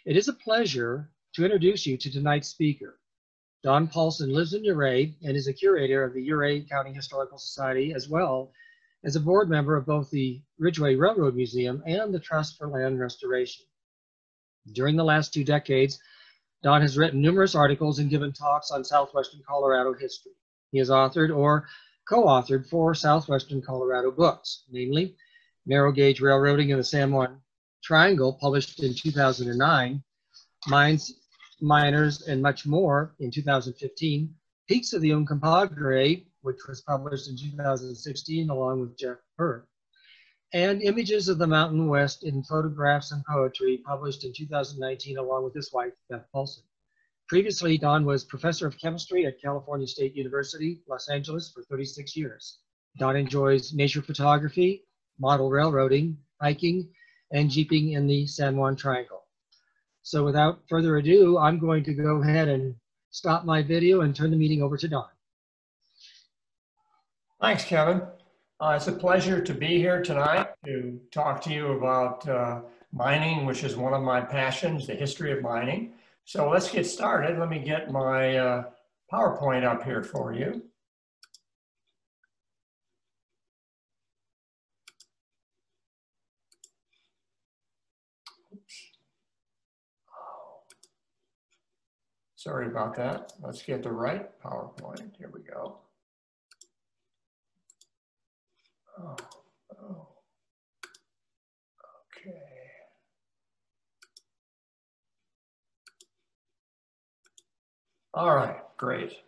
It is a pleasure to introduce you to tonight's speaker. Don Paulson lives in Ouray and is a curator of the Ouray County Historical Society, as well as a board member of both the Ridgeway Railroad Museum and the Trust for Land Restoration. During the last 2 decades, Don has written numerous articles and given talks on southwestern Colorado history. He has authored or co-authored 4 southwestern Colorado books, namely Narrow Gauge Railroading in the San Juan Triangle, published in 2009, Mines, Miners, and Much More in 2015, Peaks of the Uncompahgre, which was published in 2016 along with Jeff Burr, and Images of the Mountain West in Photographs and Poetry, published in 2019 along with his wife, Beth Paulson. Previously, Don was professor of chemistry at California State University, Los Angeles for 36 years. Don enjoys nature photography, model railroading, hiking, and jeeping in the San Juan Triangle. So without further ado, I'm going to go ahead and stop my video and turn the meeting over to Don. Thanks, Kevin. It's a pleasure to be here tonight to talk to you about mining, which is one of my passions, the history of mining. So let's get started. Let me get my PowerPoint up here for you. Sorry about that. Let's get the right PowerPoint. Here we go. Okay. All right, great.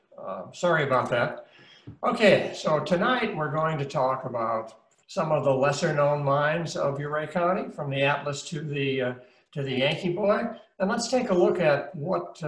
Sorry about that. Okay, so tonight we're going to talk about some of the lesser known mines of Ouray County, from the Atlas to the Yankee Boy. And let's take a look at what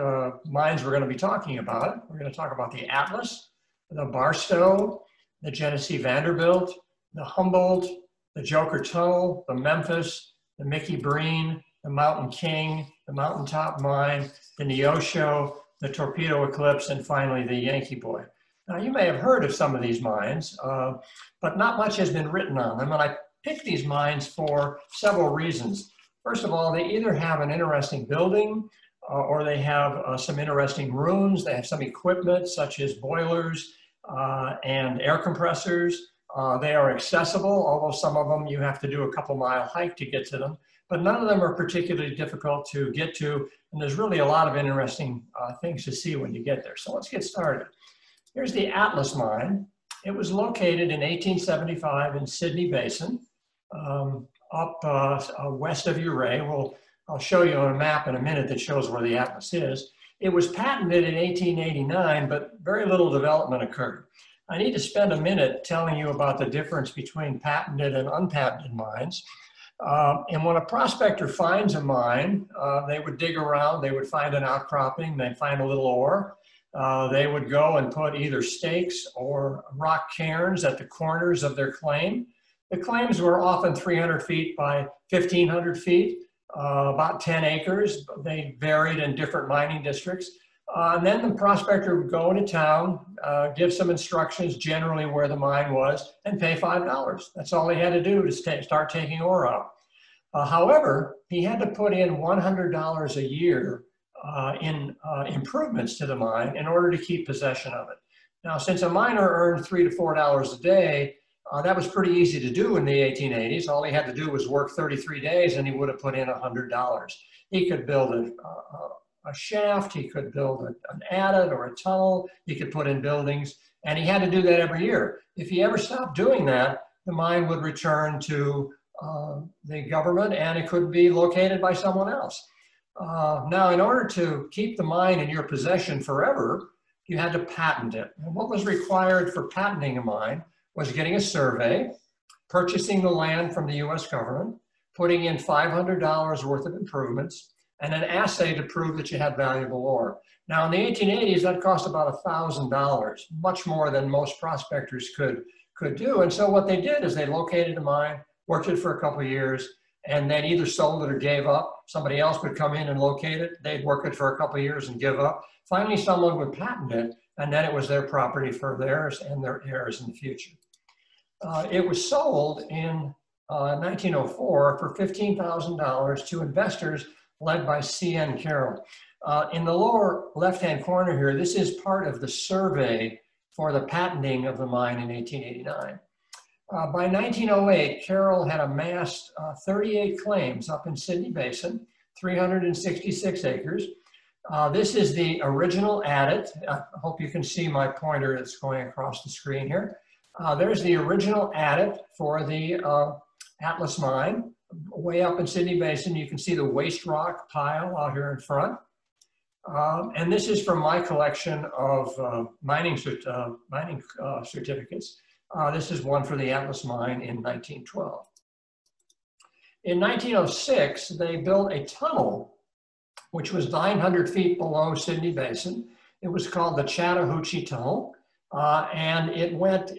mines we're going to be talking about. We're going to talk about the Atlas, the Barstow, the Genesee Vanderbilt, the Humboldt, the Joker Tunnel, the Memphis, the Mickey Breen, the Mountain King, the Mountaintop Mine, the Neosho, the Torpedo Eclipse, and finally the Yankee Boy. Now, you may have heard of some of these mines, but not much has been written on them. And I picked these mines for several reasons. First of all, they either have an interesting building or they have some interesting ruins. They have some equipment such as boilers and air compressors. They are accessible, although some of them you have to do a couple-mile hike to get to them. But none of them are particularly difficult to get to. And there's really a lot of interesting things to see when you get there. So let's get started. Here's the Atlas mine. It was located in 1875 in Sydney Basin, up west of Ouray. I'll show you on a map in a minute that shows where the Atlas is. It was patented in 1889, but very little development occurred. I need to spend a minute telling you about the difference between patented and unpatented mines. And when a prospector finds a mine, they would dig around, they would find an outcropping, they'd find a little ore. They would go and put either stakes or rock cairns at the corners of their claim. The claims were often 300 feet by 1,500 feet, about 10 acres. They varied in different mining districts. And then the prospector would go into town, give some instructions generally where the mine was, and pay $5. That's all he had to do to start taking ore out. However, he had to put in $100 a year in improvements to the mine in order to keep possession of it. Now, since a miner earned $3 to $4 a day, that was pretty easy to do in the 1880s. All he had to do was work 33 days and he would have put in $100. He could build a shaft, he could build an adit or a tunnel, he could put in buildings, and he had to do that every year. If he ever stopped doing that, the mine would return to the government and it could be located by someone else. Now, in order to keep the mine in your possession forever, you had to patent it. And what was required for patenting a mine was getting a survey, purchasing the land from the US government, putting in $500 worth of improvements, and an assay to prove that you had valuable ore. Now, in the 1880s, that cost about $1,000, much more than most prospectors could do. And so what they did is they located a mine, worked it for a couple of years, and then either sold it or gave up. Somebody else would come in and locate it. They'd work it for a couple of years and give up. Finally, someone would patent it, and then it was their property for theirs and their heirs in the future. It was sold in 1904 for $15,000 to investors led by C.N. Carroll. In the lower left-hand corner here, this is part of the survey for the patenting of the mine in 1889. By 1908, Carroll had amassed 38 claims up in Sydney Basin, 366 acres. This is the original adit. I hope you can see my pointer that's going across the screen here. There's the original adit for the Atlas mine. Way up in Sydney Basin, you can see the waste rock pile out here in front. And this is from my collection of mining certificates. This is one for the Atlas mine in 1912. In 1906, they built a tunnel which was 900 feet below Sydney Basin. It was called the Chattahoochee Tunnel, and it went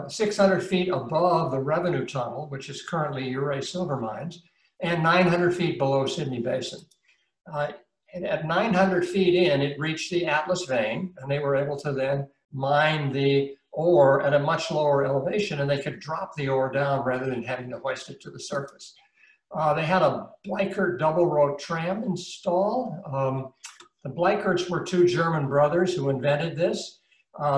600 feet above the Revenue Tunnel, which is currently Ouray Silver Mines, and 900 feet below Sydney Basin. And at 900 feet in, it reached the Atlas vein, and they were able to then mine the ore at a much lower elevation, and they could drop the ore down rather than having to hoist it to the surface. They had a Bleichert double road tram installed. The Bleicherts were two German brothers who invented this.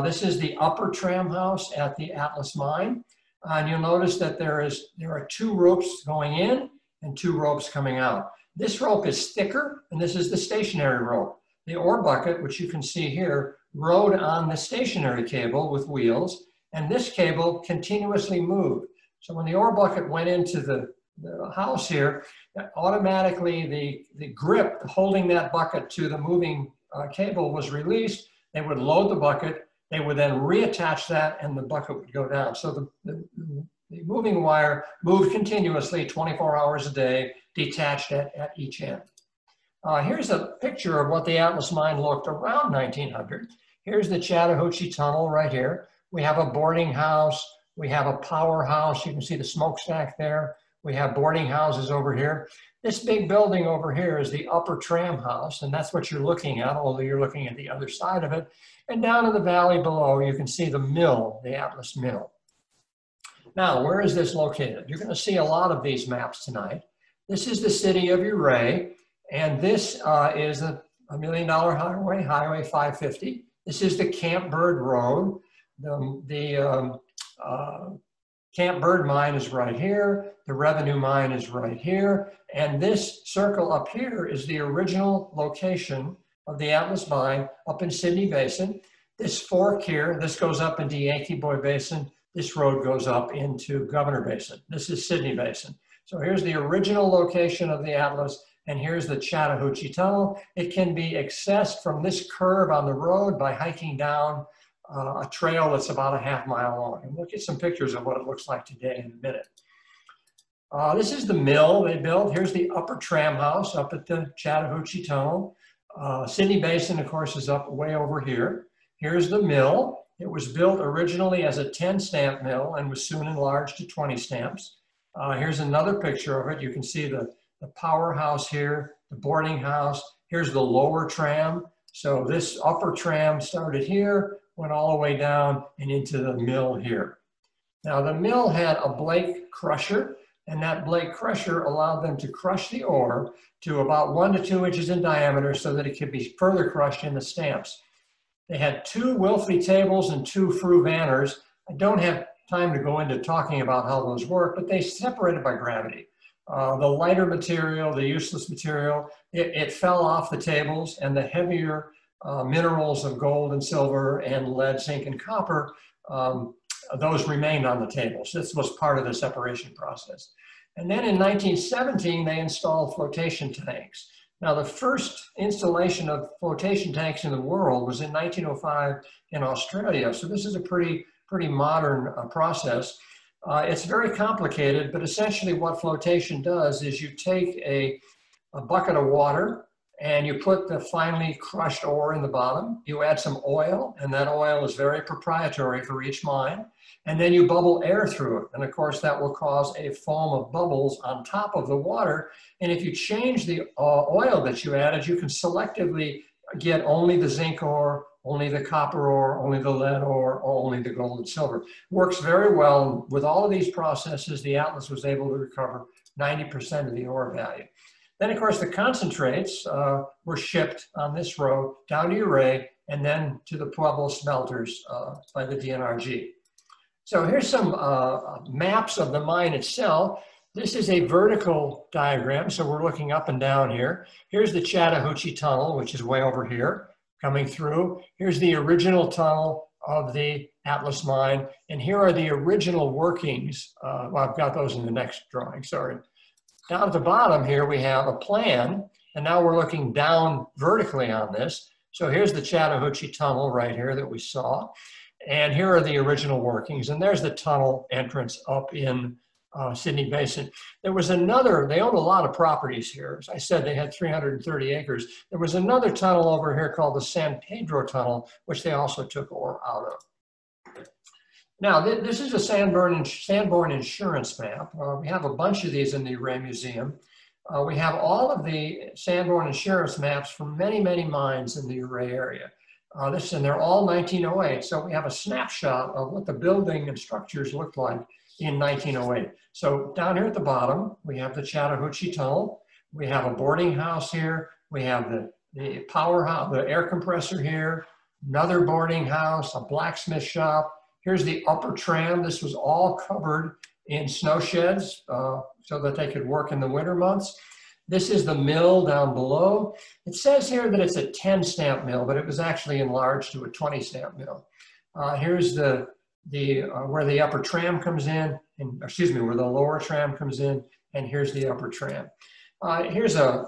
This is the upper tram house at the Atlas mine. And you'll notice that there are two ropes going in and two ropes coming out. This rope is thicker, and this is the stationary rope. The ore bucket, which you can see here, rode on the stationary cable with wheels, and this cable continuously moved. So when the ore bucket went into the house here, automatically the grip holding that bucket to the moving cable was released. They would load the bucket, they would then reattach that, and the bucket would go down. So the moving wire moved continuously 24 hours a day, detached at each end. Here's a picture of what the Atlas mine looked around 1900. Here's the Chattahoochee Tunnel right here. We have a boarding house. We have a powerhouse. You can see the smokestack there. We have boarding houses over here. This big building over here is the upper tram house, and that's what you're looking at, although you're looking at the other side of it. And down in the valley below, you can see the mill, the Atlas mill. Now, where is this located? You're going to see a lot of these maps tonight. This is the city of Ouray, and this is a $1 million highway, Highway 550. This is the Camp Bird Road. The Camp Bird mine is right here. The Revenue mine is right here. And this circle up here is the original location of the Atlas mine up in Sydney Basin. This fork here, this goes up into Yankee Boy Basin. This road goes up into Governor Basin. This is Sydney Basin. So here's the original location of the Atlas, and here's the Chattahoochee Tunnel. It can be accessed from this curve on the road by hiking down a trail that's about a half mile long. And we'll get some pictures of what it looks like today in a minute. This is the mill they built. Here's the upper tram house up at the Chattahoochee Tunnel. Sydney Basin, of course, is up way over here. Here's the mill. It was built originally as a 10-stamp mill and was soon enlarged to 20 stamps. Here's another picture of it. You can see the powerhouse here, the boarding house. Here's the lower tram. So this upper tram started here, went all the way down and into the mill here. Now the mill had a Blake crusher, and that Blake crusher allowed them to crush the ore to about 1 to 2 inches in diameter so that it could be further crushed in the stamps. They had 2 Wilfley tables and 2 Fru Vanners. I don't have time to go into talking about how those work, but they separated by gravity. The lighter material, the useless material, it fell off the tables, and the heavier minerals of gold and silver and lead, zinc, and copper, those remained on the tables. This was part of the separation process. And then in 1917, they installed flotation tanks. Now, the first installation of flotation tanks in the world was in 1905 in Australia. So this is a pretty modern process. It's very complicated, but essentially what flotation does is you take a bucket of water and you put the finely crushed ore in the bottom. You add some oil, and that oil is very proprietary for each mine. And then you bubble air through it. And of course, that will cause a foam of bubbles on top of the water. And if you change the oil that you added, you can selectively get only the zinc ore, only the copper ore, only the lead ore, or only the gold and silver. Works very well. With all of these processes, the Atlas was able to recover 90% of the ore value. Then, of course, the concentrates were shipped on this road down to Ouray and then to the Pueblo smelters by the DNRG. So here's some maps of the mine itself. This is a vertical diagram, so we're looking up and down here. Here's the Chattahoochee Tunnel, which is way over here, coming through. Here's the original tunnel of the Atlas mine, and here are the original workings. Well, I've got those in the next drawing, sorry. Down at the bottom here, we have a plan, and now we're looking down vertically on this. So here's the Chattahoochee Tunnel right here that we saw, and here are the original workings, and there's the tunnel entrance up in Sydney Basin. There was another, they owned a lot of properties here. As I said, they had 330 acres. There was another tunnel over here called the San Pedro Tunnel, which they also took ore out of. Now, this is a Sanborn insurance map. We have a bunch of these in the Ouray Museum. We have all of the Sanborn insurance maps from many, many mines in the Ouray area. And they're all 1908. So we have a snapshot of what the building and structures looked like in 1908. So down here at the bottom, we have the Chattahoochee Tunnel. We have a boarding house here. We have the powerhouse, the air compressor here, another boarding house, a blacksmith shop. Here's the upper tram. This was all covered in snow sheds so that they could work in the winter months. This is the mill down below. It says here that it's a 10 stamp mill, but it was actually enlarged to a 20 stamp mill. Here's where the upper tram comes in, and excuse me, where the lower tram comes in, and here's the upper tram. Here's a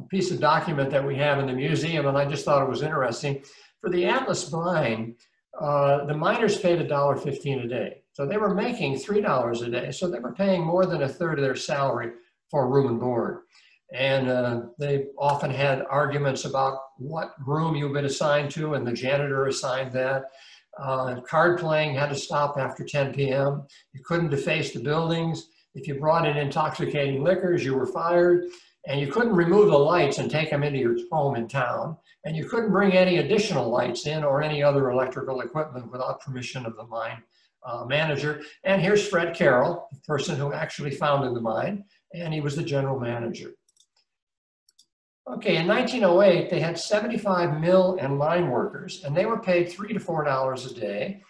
piece of document that we have in the museum, and I just thought it was interesting. For the Atlas mine, the miners paid $1.15 a day. So they were making $3 a day. So they were paying more than a third of their salary for room and board. And they often had arguments about what room you've been assigned to, and the janitor assigned that. Card playing had to stop after 10 p.m. You couldn't deface the buildings. If you brought in intoxicating liquors, you were fired. And you couldn't remove the lights and take them into your home in town. And you couldn't bring any additional lights in or any other electrical equipment without permission of the mine manager. And here's Fred Carroll, the person who actually founded the mine, and he was the general manager. Okay, in 1908, they had 75 mill and mine workers, and they were paid $3 to $4 a day.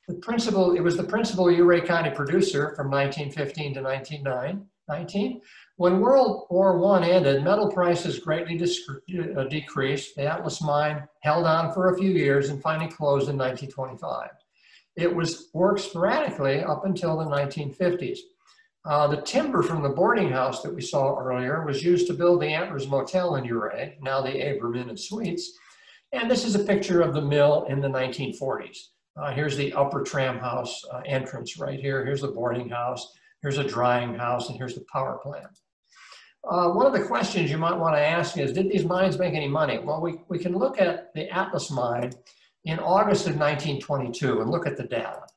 It was the principal Ouray County producer from 1915 to 1919. When World War I ended, metal prices greatly decreased. The Atlas mine held on for a few years and finally closed in 1925. It worked sporadically up until the 1950s. The timber from the boarding house that we saw earlier was used to build the Antlers Motel in Ouray, now the Abram Inn and Suites. And this is a picture of the mill in the 1940s. Here's the upper tram house entrance right here. Here's the boarding house. Here's a drying house, and here's the power plant. One of the questions you might want to ask is, did these mines make any money? Well, we can look at the Atlas mine in August of 1922 and look at the data.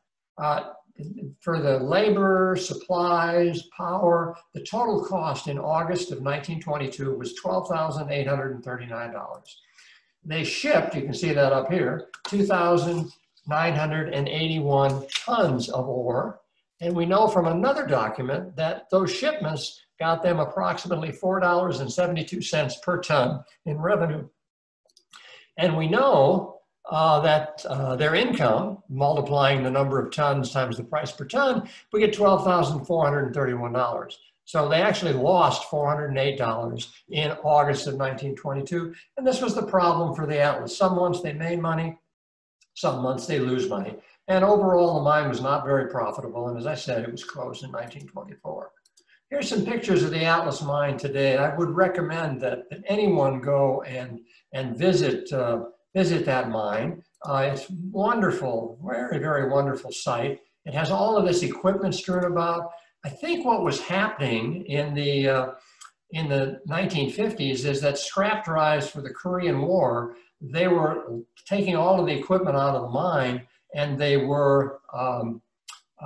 For the labor, supplies, power, the total cost in August of 1922 was $12,839. They shipped, you can see that up here, 2,981 tons of ore. And we know from another document that those shipments got them approximately $4.72 per ton in revenue. And we know that their income, multiplying the number of tons times the price per ton, we get $12,431. So they actually lost $408 in August of 1922. And this was the problem for the Atlas. Some months they made money, some months they lose money. And overall, the mine was not very profitable. And as I said, it was closed in 1924. Here's some pictures of the Atlas mine today. I would recommend that anyone go and visit that mine. It's wonderful, very, very wonderful site. It has all of this equipment strewn about. I think what was happening in the 1950s is that scrap drives for the Korean War, they were taking all of the equipment out of the mine, and they were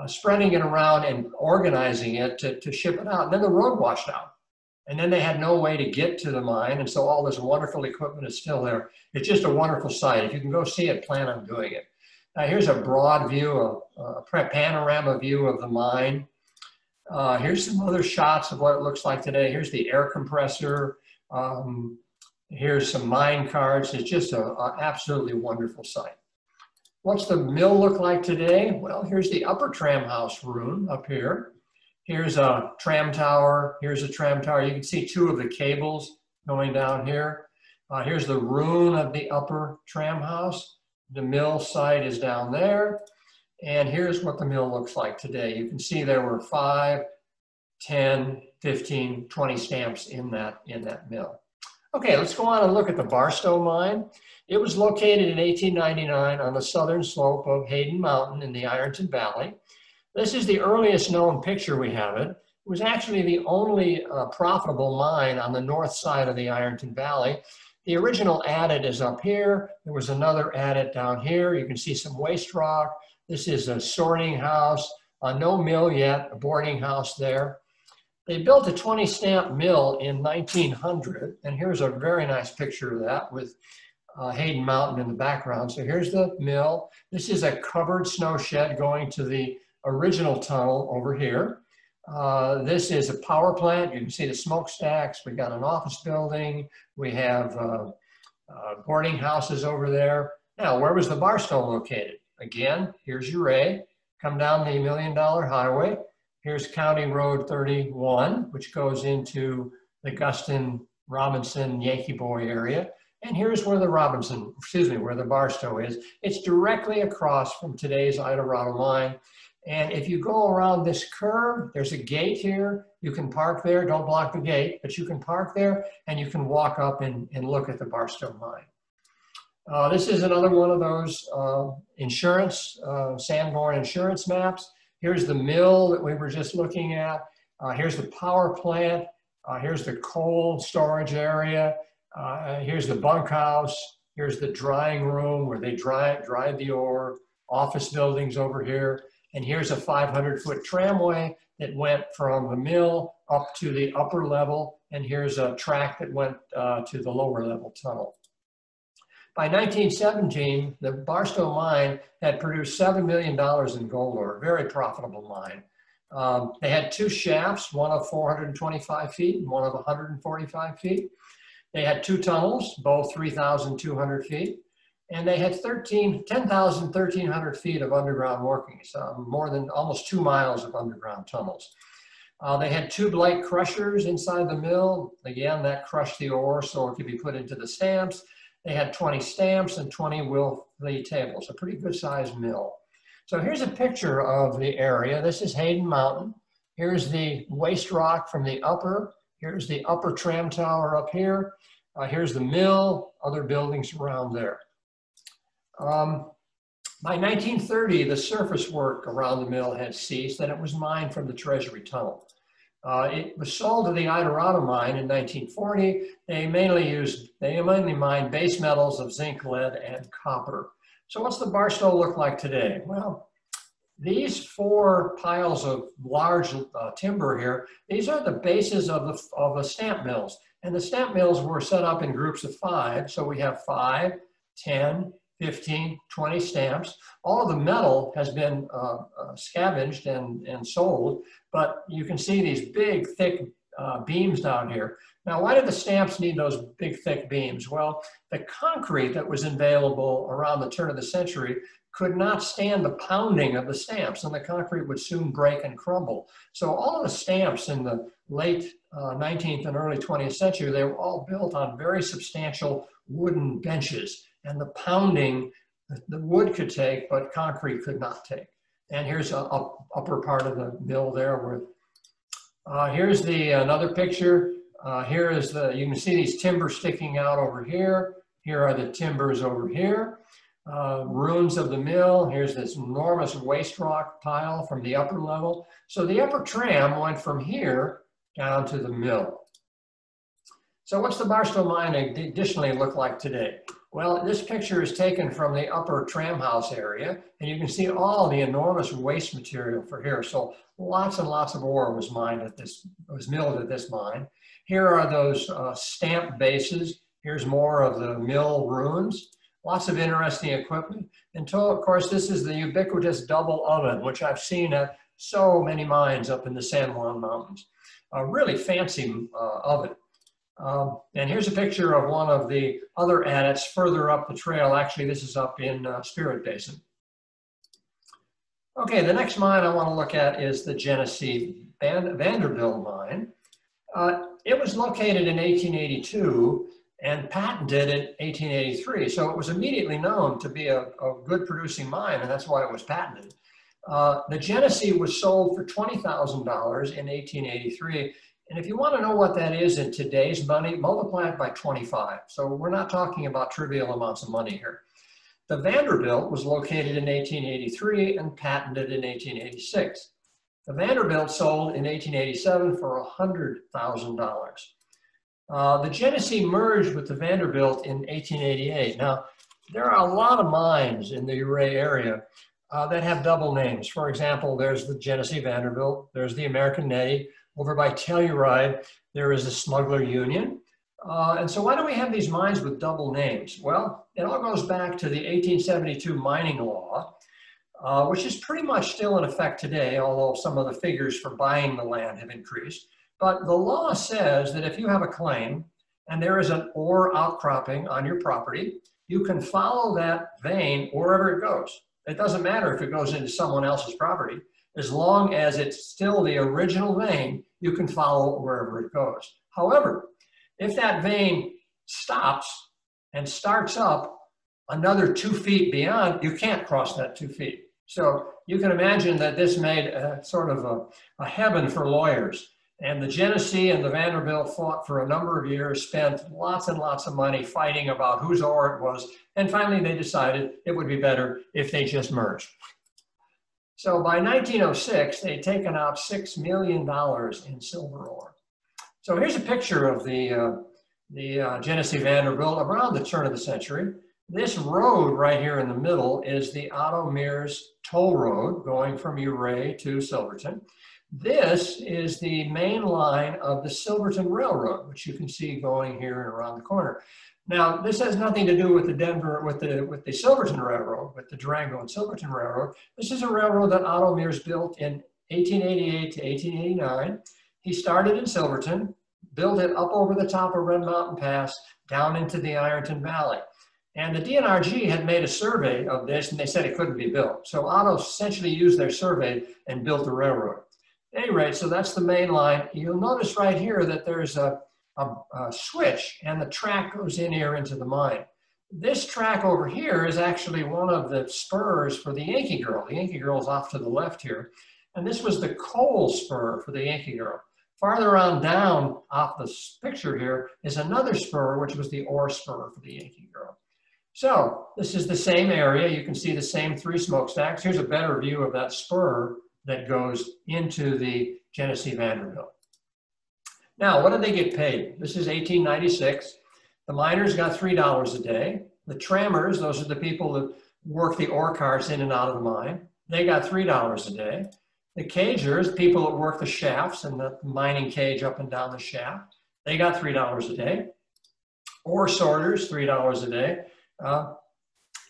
spreading it around and organizing it to ship it out. And then the road washed out. And then they had no way to get to the mine. And so all this wonderful equipment is still there. It's just a wonderful site. If you can go see it, plan on doing it. Now here's a broad view, a panorama view of the mine. Here's some other shots of what it looks like today. Here's the air compressor. Here's some mine carts. It's just an absolutely wonderful site. What's the mill look like today? Well, here's the upper tram house room up here. Here's a tram tower. Here's a tram tower. You can see two of the cables going down here. Here's the ruin of the upper tram house. The mill site is down there. And here's what the mill looks like today. You can see there were 5, 10, 15, 20 stamps in that mill. Okay, let's go on and look at the Barstow mine. It was located in 1899 on the southern slope of Hayden Mountain in the Ironton Valley. This is the earliest known picture we have it. It was actually the only profitable mine on the north side of the Ironton Valley. The original adit is up here. There was another adit down here. You can see some waste rock. This is a sorting house, no mill yet, a boarding house there. They built a 20 stamp mill in 1900, and here's a very nice picture of that with Hayden Mountain in the background. So here's the mill. This is a covered snow shed going to the original tunnel over here. This is a power plant. You can see the smokestacks. We got an office building. We have boarding houses over there. Now, where was the Barstow located? Again, here's Ouray. Come down the $1 Million Highway. Here's County Road 31, which goes into the Guston, Robinson, Yankee Boy area. And here's where where the Barstow is. It's directly across from today's Eldorado mine. And if you go around this curve, there's a gate here. You can park there, don't block the gate, but you can park there and you can walk up and look at the Barstow mine. This is another one of those Sanborn insurance maps. Here's the mill that we were just looking at. Here's the power plant. Here's the coal storage area. Here's the bunkhouse. Here's the drying room where they dry the ore. Office buildings over here. And here's a 500-foot tramway that went from the mill up to the upper level. And here's a track that went to the lower level tunnel. By 1917, the Barstow mine had produced $7 million in gold ore, a very profitable mine. They had 2 shafts, one of 425 feet and one of 145 feet. They had 2 tunnels, both 3,200 feet. And they had 1,300 feet of underground workings, more than almost 2 miles of underground tunnels. They had 2 light crushers inside the mill. Again, that crushed the ore so it could be put into the stamps. They had 20 stamps and 20 Wilfley tables, a pretty good sized mill. So here's a picture of the area. This is Hayden Mountain. Here's the waste rock from the upper. Here's the upper tram tower up here. Here's the mill, other buildings around there. By 1930, the surface work around the mill had ceased and it was mined from the Treasury Tunnel. It was sold to the Eldorado mine in 1940. They mainly mined base metals of zinc, lead, and copper. So what's the Barstow look like today? Well, these 4 piles of large timber here, these are the bases of the stamp mills. And the stamp mills were set up in groups of 5. So we have 5, 10, 15, 20 stamps. All of the metal has been scavenged and sold, but you can see these big, thick beams down here. Now, why did the stamps need those big, thick beams? Well, the concrete that was available around the turn of the century could not stand the pounding of the stamps, and the concrete would soon break and crumble. So all of the stamps in the late 19th and early 20th century, they were all built on very substantial wooden benches. And the pounding, the wood could take, but concrete could not take. And here's an upper part of the mill there. Here's another picture. Here is you can see these timbers sticking out over here. Here are the timbers over here. Ruins of the mill. Here's this enormous waste rock pile from the upper level. So the upper tram went from here down to the mill. So what's the Barstow mine additionally look like today? Well, this picture is taken from the upper tram house area, and you can see all the enormous waste material for here. So lots and lots of ore was milled at this mine. Here are those stamp bases. Here's more of the mill ruins. Lots of interesting equipment. Until, of course, this is the ubiquitous double oven, which I've seen at So many mines up in the San Juan Mountains. Really fancy oven. And here's a picture of one of the other adits further up the trail. Actually, this is up in Spirit Basin. Okay, the next mine I want to look at is the Genesee Vanderbilt mine. It was located in 1882 and patented in 1883. So it was immediately known to be a good producing mine, and that's why it was patented. The Genesee was sold for $20,000 in 1883. And if you want to know what that is in today's money, multiply it by 25. So we're not talking about trivial amounts of money here. The Vanderbilt was located in 1883 and patented in 1886. The Vanderbilt sold in 1887 for $100,000. The Genesee merged with the Vanderbilt in 1888. Now, there are a lot of mines in the Ouray area that have double names. For example, there's the Genesee Vanderbilt, there's the American Nettie. Over by Telluride, there is the Smuggler Union. And so why do we have these mines with double names? Well, it all goes back to the 1872 mining law, which is pretty much still in effect today, although some of the figures for buying the land have increased. But the law says that if you have a claim and there is an ore outcropping on your property, you can follow that vein wherever it goes. It doesn't matter if it goes into someone else's property. As long as it's still the original vein, you can follow wherever it goes. However, if that vein stops and starts up another 2 feet beyond, you can't cross that 2 feet. So you can imagine that this made a sort of a heaven for lawyers. And the Genesee and the Vanderbilt fought for a number of years, spent lots and lots of money fighting about whose ore it was. And finally, they decided it would be better if they just merged. So by 1906, they'd taken out $6 million in silver ore. So here's a picture of the Genesee Vanderbilt around the turn of the century. This road right here in the middle is the Otto Mears Toll Road going from Ouray to Silverton. This is the main line of the Silverton Railroad, which you can see going here and around the corner. Now, this has nothing to do with the Silverton Railroad, with the Durango and Silverton Railroad. This is a railroad that Otto Mears built in 1888 to 1889. He started in Silverton, built it up over the top of Red Mountain Pass, down into the Ironton Valley. And the DNRG had made a survey of this, and they said it couldn't be built. So Otto essentially used their survey and built the railroad. At any rate, so that's the main line. You'll notice right here that there's a switch, and the track goes in here into the mine. This track over here is actually one of the spurs for the Yankee Girl. The Yankee Girl is off to the left here. And this was the coal spur for the Yankee Girl. Farther on down off this picture here is another spur, which was the ore spur for the Yankee Girl. So this is the same area. You can see the same 3 smokestacks. Here's a better view of that spur that goes into the Genesee Vanderbilt. Now, what did they get paid? This is 1896. The miners got $3 a day. The trammers, those are the people that work the ore cars in and out of the mine, they got $3 a day. The cagers, people that work the shafts and the mining cage up and down the shaft, they got $3 a day. Ore sorters, $3 a day.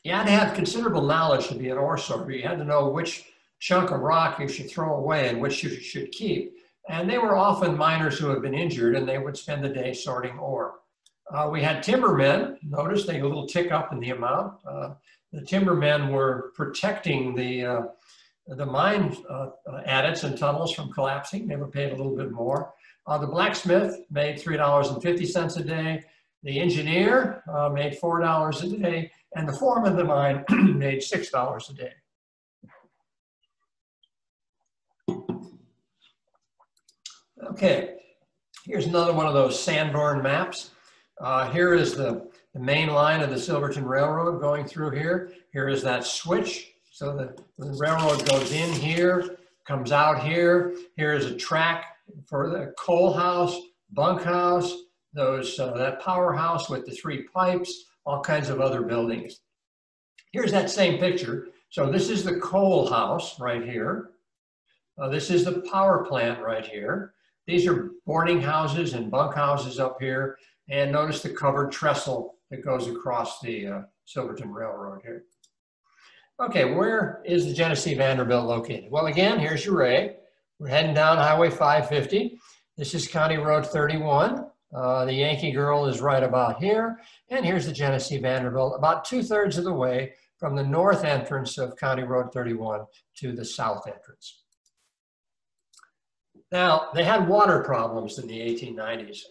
You had to have considerable knowledge to be an ore sorter. You had to know which chunk of rock you should throw away and which you should keep. And they were often miners who had been injured, and they would spend the day sorting ore. We had timbermen. Notice they a little tick up in the amount. The timbermen were protecting the mine adits and tunnels from collapsing. They were paid a little bit more. The blacksmith made $3.50 a day. The engineer made $4 a day, and the foreman of the mine made $6 a day. Okay, here's another one of those Sanborn maps. Here is the main line of the Silverton Railroad going through here. Here is that switch. So the railroad goes in here, comes out here. Here is a track for the coal house, bunkhouse, that powerhouse with the 3 pipes, all kinds of other buildings. Here's that same picture. So this is the coal house right here. This is the power plant right here. These are boarding houses and bunkhouses up here. And notice the covered trestle that goes across the Silverton Railroad here. Okay, where is the Genesee Vanderbilt located? Well, again, here's Ouray. We're heading down Highway 550. This is County Road 31. The Yankee Girl is right about here. And here's the Genesee Vanderbilt, about 2/3 of the way from the north entrance of County Road 31 to the south entrance. Now, they had water problems in the 1890s.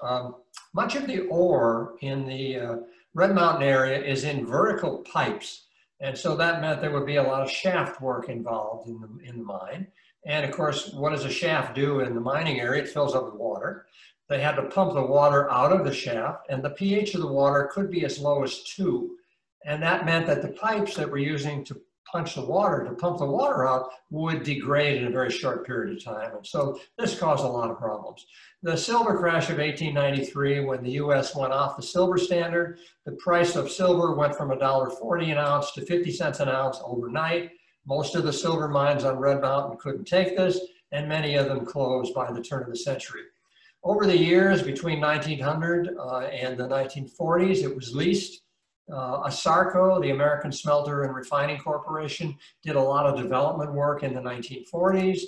Much of the ore in the Red Mountain area is in vertical pipes. And so that meant there would be a lot of shaft work involved in the mine. And of course, what does a shaft do in the mining area? It fills up with water. They had to pump the water out of the shaft, and the pH of the water could be as low as 2. And that meant that the pipes that we're using to pump the water out, would degrade in a very short period of time. And so this caused a lot of problems. The silver crash of 1893, when the US went off the silver standard, the price of silver went from $1.40 an ounce to 50 cents an ounce overnight. Most of the silver mines on Red Mountain couldn't take this, and many of them closed by the turn of the century. Over the years, between 1900 and the 1940s, it was leased. ASARCO, the American Smelter and Refining Corporation, did a lot of development work in the 1940s.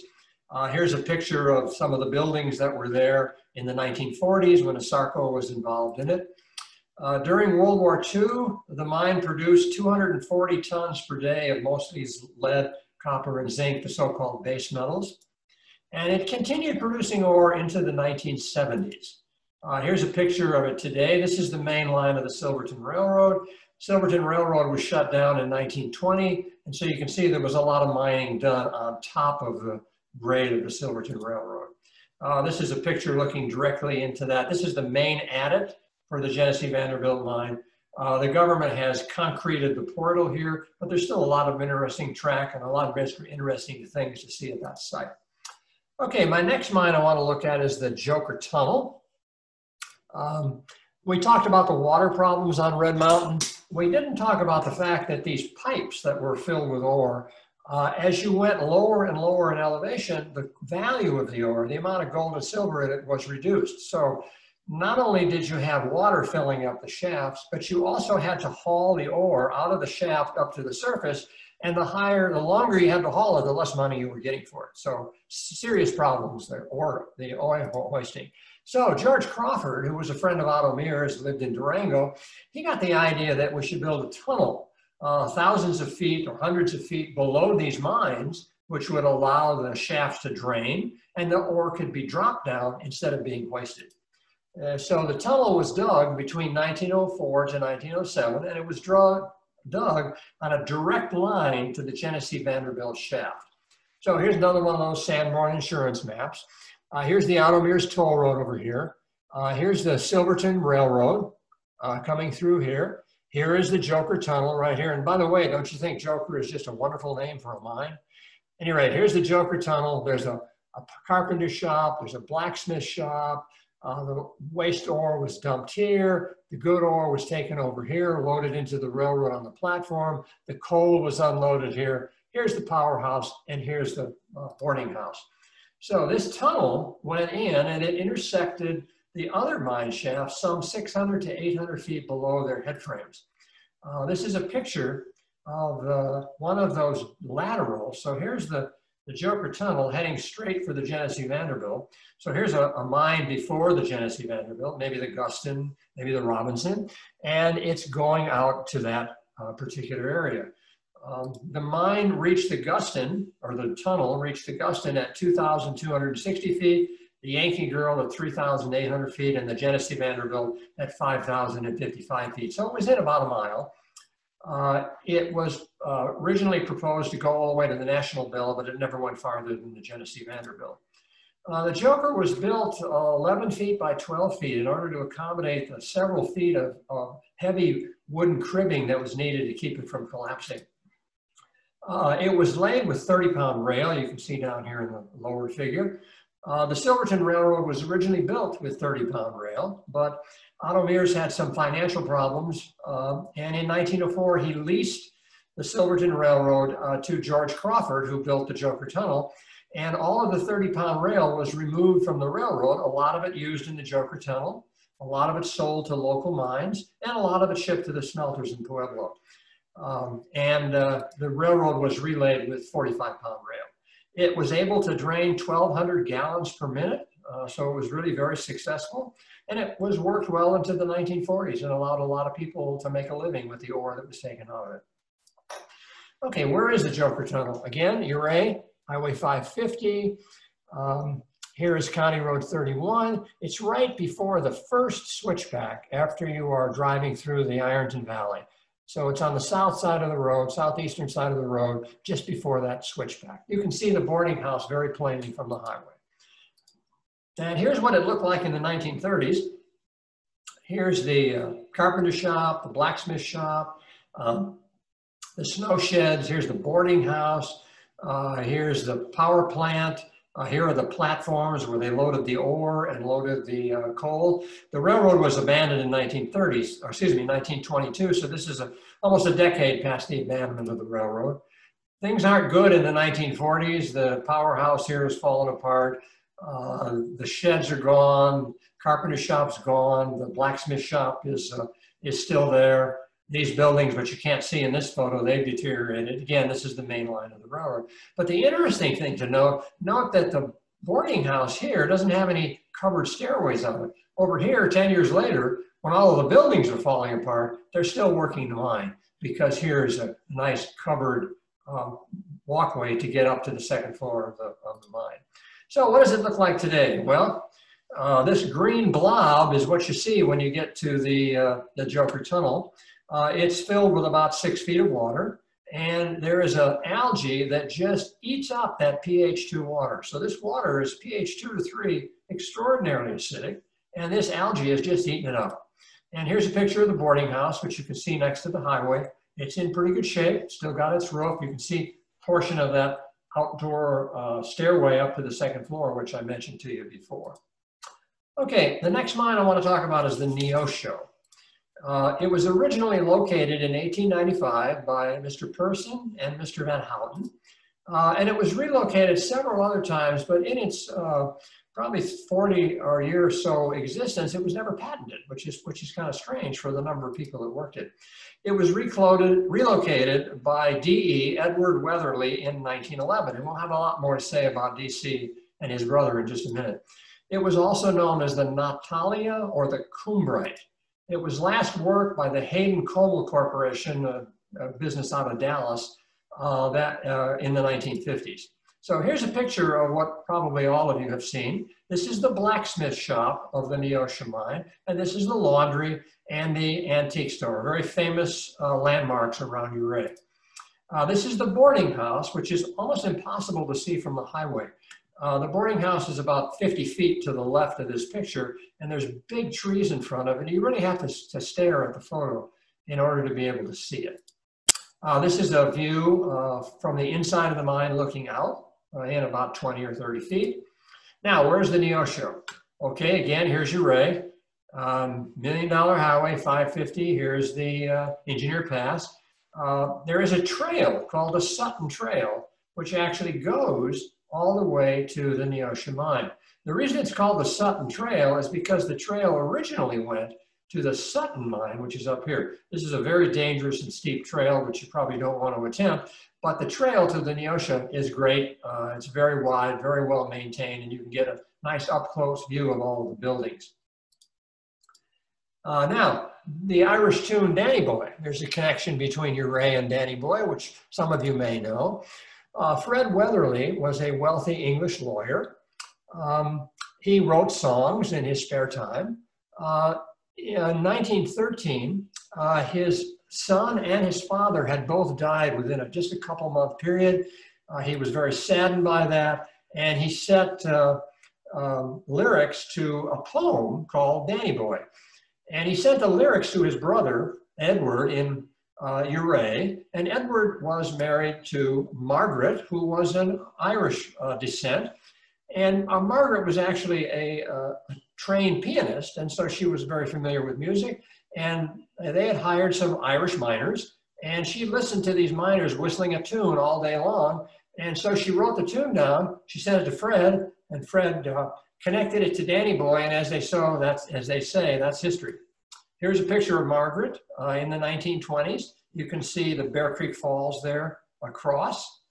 Here's a picture of some of the buildings that were there in the 1940s when ASARCO was involved in it. During World War II, the mine produced 240 tons per day of mostly lead, copper, and zinc, the so-called base metals. And it continued producing ore into the 1970s. Here's a picture of it today. This is the main line of the Silverton Railroad. Silverton Railroad was shut down in 1920, and so you can see there was a lot of mining done on top of the grade of the Silverton Railroad. This is a picture looking directly into that. This is the main adit for the Genesee Vanderbilt mine. The government has concreted the portal here, but there's still a lot of interesting track and a lot of interesting things to see at that site. Okay, my next mine I want to look at is the Joker Tunnel. We talked about the water problems on Red Mountain. We didn't talk about the fact that these pipes that were filled with ore, as you went lower and lower in elevation, the value of the ore, the amount of gold and silver in it was reduced. So not only did you have water filling up the shafts, but you also had to haul the ore out of the shaft up to the surface. And the longer you had to haul it, the less money you were getting for it. So serious problems there, or the oil hoisting. So George Crawford, who was a friend of Otto Mears, lived in Durango, he got the idea that we should build a tunnel thousands of feet or hundreds of feet below these mines, which would allow the shafts to drain and the ore could be dropped down instead of being hoisted. So the tunnel was dug between 1904 to 1907, and it was dug on a direct line to the Genesee Vanderbilt shaft. So here's another one of those Sanborn insurance maps. Here's the Otto Mears toll road over here. Here's the Silverton Railroad coming through here. Here is the Joker Tunnel right here. And by the way, don't you think Joker is just a wonderful name for a mine? Anyway, here's the Joker Tunnel. There's a carpenter shop. There's a blacksmith shop. The waste ore was dumped here. The good ore was taken over here, loaded into the railroad on the platform. The coal was unloaded here. Here's the powerhouse, and here's the boarding house. So this tunnel went in and it intersected the other mine shafts some 600 to 800 feet below their head frames. This is a picture of one of those laterals. So here's the Joker Tunnel heading straight for the Genesee Vanderbilt. So here's a mine before the Genesee Vanderbilt, maybe the Guston, maybe the Robinson, and it's going out to that particular area. The mine reached the Guston, or the tunnel reached the Guston at 2,260 feet, the Yankee Girl at 3,800 feet, and the Genesee Vanderbilt at 5,055 feet. So it was in about a mile. It was originally proposed to go all the way to the National Bell, but it never went farther than the Genesee Vanderbilt. The Joker was built 11 feet by 12 feet in order to accommodate the several feet of heavy wooden cribbing that was needed to keep it from collapsing. It was laid with 30-pound rail, you can see down here in the lower figure. The Silverton Railroad was originally built with 30-pound rail, but Otto Mears had some financial problems, and in 1904 he leased the Silverton Railroad to George Crawford, who built the Joker Tunnel, and all of the 30-pound rail was removed from the railroad, a lot of it used in the Joker Tunnel, a lot of it sold to local mines, and a lot of it shipped to the smelters in Pueblo. The railroad was relayed with 45-pound rail. It was able to drain 1,200 gallons per minute, so it was really very successful. And it was worked well into the 1940s and allowed a lot of people to make a living with the ore that was taken out of it. Okay, where is the Joker Tunnel? Again, Ouray, Highway 550. Here is County Road 31. It's right before the first switchback after you are driving through the Ironton Valley. So it's on the south side of the road, southeastern side of the road, just before that switchback. You can see the boarding house very plainly from the highway. And here's what it looked like in the 1930s. Here's the carpenter shop, the blacksmith shop, the snow sheds. Here's the boarding house. Here's the power plant. Here are the platforms where they loaded the ore and loaded the coal. The railroad was abandoned in 1922, so this is almost a decade past the abandonment of the railroad. Things aren't good in the 1940s. The powerhouse here has fallen apart. The sheds are gone. Carpenter shop's gone. The blacksmith shop is still there. These buildings, which you can't see in this photo, they've deteriorated. Again, this is the main line of the railroad. But the interesting thing to note that the boarding house here doesn't have any covered stairways on it. Over here, 10 years later, when all of the buildings are falling apart, they're still working the mine because here's a nice covered walkway to get up to the second floor of the mine. So what does it look like today? Well, this green blob is what you see when you get to the Joker Tunnel. It's filled with about 6 feet of water, and there is an algae that just eats up that pH 2 water. So this water is pH 2 to 3, extraordinarily acidic, and this algae is just eating it up. And here's a picture of the boarding house, which you can see next to the highway. It's in pretty good shape, still got its roof. You can see a portion of that outdoor stairway up to the second floor, which I mentioned to you before. Okay, the next mine I want to talk about is the Neosho. It was originally located in 1895 by Mr. Person and Mr. Van Houten, and it was relocated several other times, but in its probably 40 or year or so existence, it was never patented, which is kind of strange for the number of people that worked it. It was relocated by D.E. Edward Weatherly in 1911, and we'll have a lot more to say about D.C. and his brother in just a minute. It was also known as the Natalia or the Cumbrite. It was last worked by the Hayden Coal Corporation, a business out of Dallas, in the 1950s. So here's a picture of what probably all of you have seen. This is the blacksmith shop of the Neosho mine, and this is the laundry and the antique store, very famous landmarks around Ouray. This is the boarding house, which is almost impossible to see from the highway. The boarding house is about 50 feet to the left of this picture, and there's big trees in front of it. You really have to stare at the photo in order to be able to see it. This is a view from the inside of the mine looking out in about 20 or 30 feet. Now, where's the Neosho? Okay, again, here's Ouray, $1 Million Highway 550. Here's the Engineer Pass. There is a trail called the Sutton Trail, which actually goes all the way to the Neosho mine. The reason it's called the Sutton Trail is because the trail originally went to the Sutton mine, which is up here. This is a very dangerous and steep trail, which you probably don't want to attempt, but the trail to the Neosho is great. It's very wide, very well maintained, and you can get a nice up-close view of all of the buildings. Now, the Irish tune Danny Boy. There's a connection between Ouray and Danny Boy, which some of you may know. Fred Weatherly was a wealthy English lawyer. He wrote songs in his spare time. In 1913, his son and his father had both died within just a couple-month period. He was very saddened by that, and he set lyrics to a poem called Danny Boy. And he sent the lyrics to his brother, Edward, in Ouray, and Edward was married to Margaret, who was an Irish descent. And Margaret was actually a trained pianist, and so she was very familiar with music. And they had hired some Irish miners, and she listened to these miners whistling a tune all day long. And so she wrote the tune down, she sent it to Fred, and Fred connected it to Danny Boy, and as they say, that's history. Here's a picture of Margaret in the 1920s. You can see the Bear Creek Falls there across.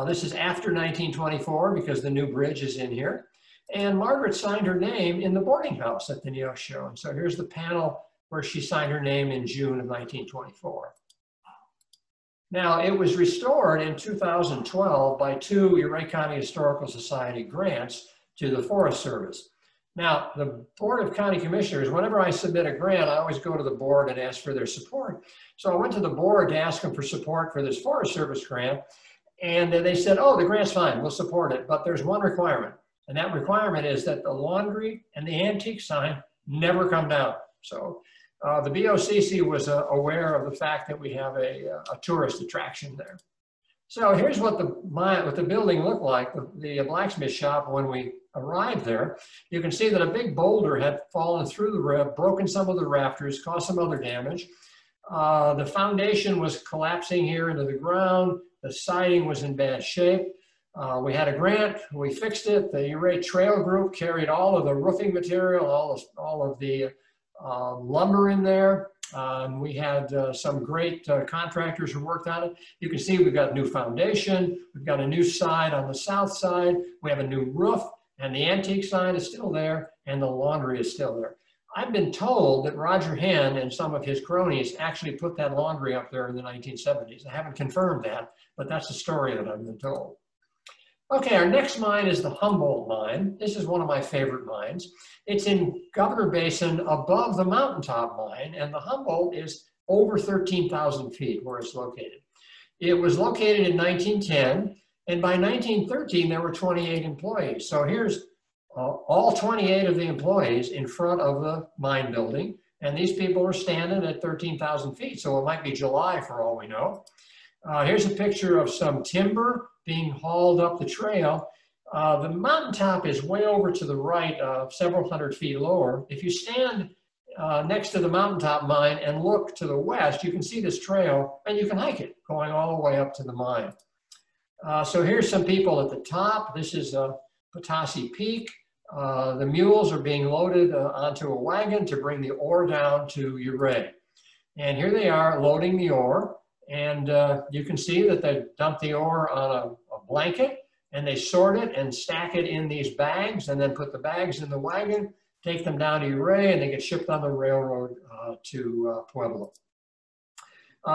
This is after 1924 because the new bridge is in here. And Margaret signed her name in the boarding house that the Neos show. And so here's the panel where she signed her name in June of 1924. Now, it was restored in 2012 by 2 Ouray County Historical Society grants to the Forest Service. Now, the Board of County Commissioners, whenever I submit a grant, I always go to the board and ask for their support. So I went to the board to ask them for support for this Forest Service grant, and they said, oh, the grant's fine, we'll support it, but there's one requirement, and that requirement is that the laundry and the antique sign never come down. So the BOCC was aware of the fact that we have a tourist attraction there. So here's what the building looked like, the blacksmith shop when we arrived there. You can see that a big boulder had fallen through the roof, broken some of the rafters, caused some other damage. The foundation was collapsing here into the ground. The siding was in bad shape. We had a grant, we fixed it. The Ouray Trail Group carried all of the roofing material, all of the lumber in there. We had some great contractors who worked on it. You can see we've got a new foundation. We've got a new side on the south side. We have a new roof, and the antique sign is still there, and the laundry is still there. I've been told that Roger Henn and some of his cronies actually put that laundry up there in the 1970s. I haven't confirmed that, but that's the story that I've been told. Okay, our next mine is the Humboldt mine. This is one of my favorite mines. It's in Governor Basin above the Mountaintop mine, and the Humboldt is over 13,000 feet where it's located. It was located in 1910, and by 1913, there were 28 employees. So here's all 28 of the employees in front of the mine building, and these people are standing at 13,000 feet, so it might be July for all we know. Here's a picture of some timber being hauled up the trail. The mountaintop is way over to the right, several hundred feet lower. If you stand next to the mountaintop mine and look to the west, you can see this trail, and you can hike it going all the way up to the mine. So here's some people at the top. This is Potosi Peak. The mules are being loaded onto a wagon to bring the ore down to Ouray. And here they are loading the ore. And you can see that they dump the ore on a blanket, and they sort it and stack it in these bags, and then put the bags in the wagon, take them down to Ouray, and they get shipped on the railroad to Pueblo.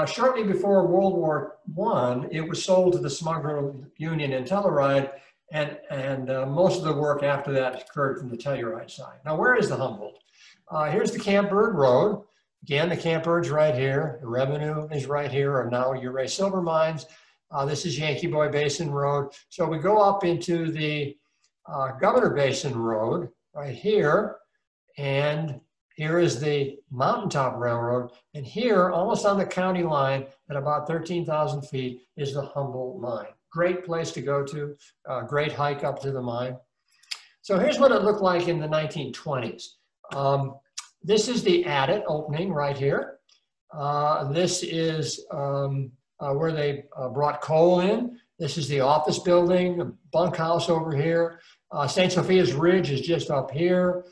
Shortly before World War I, it was sold to the Smuggler Union in Telluride, and most of the work after that occurred from the Telluride side. Now, where is the Humboldt? Here's the Camp Bird Road. Again, the Camp Bird's right here. The revenue is right here, are now Ouray Silver Mines. This is Yankee Boy Basin Road. So we go up into the Governor Basin Road right here, and here is the Mountaintop Railroad. And here, almost on the county line at about 13,000 feet, is the Humboldt mine. Great place to go to, great hike up to the mine. So here's what it looked like in the 1920s. This is the adit opening right here. This is where they brought coal in. This is the office building, a bunkhouse over here. St. Sophia's Ridge is just up here.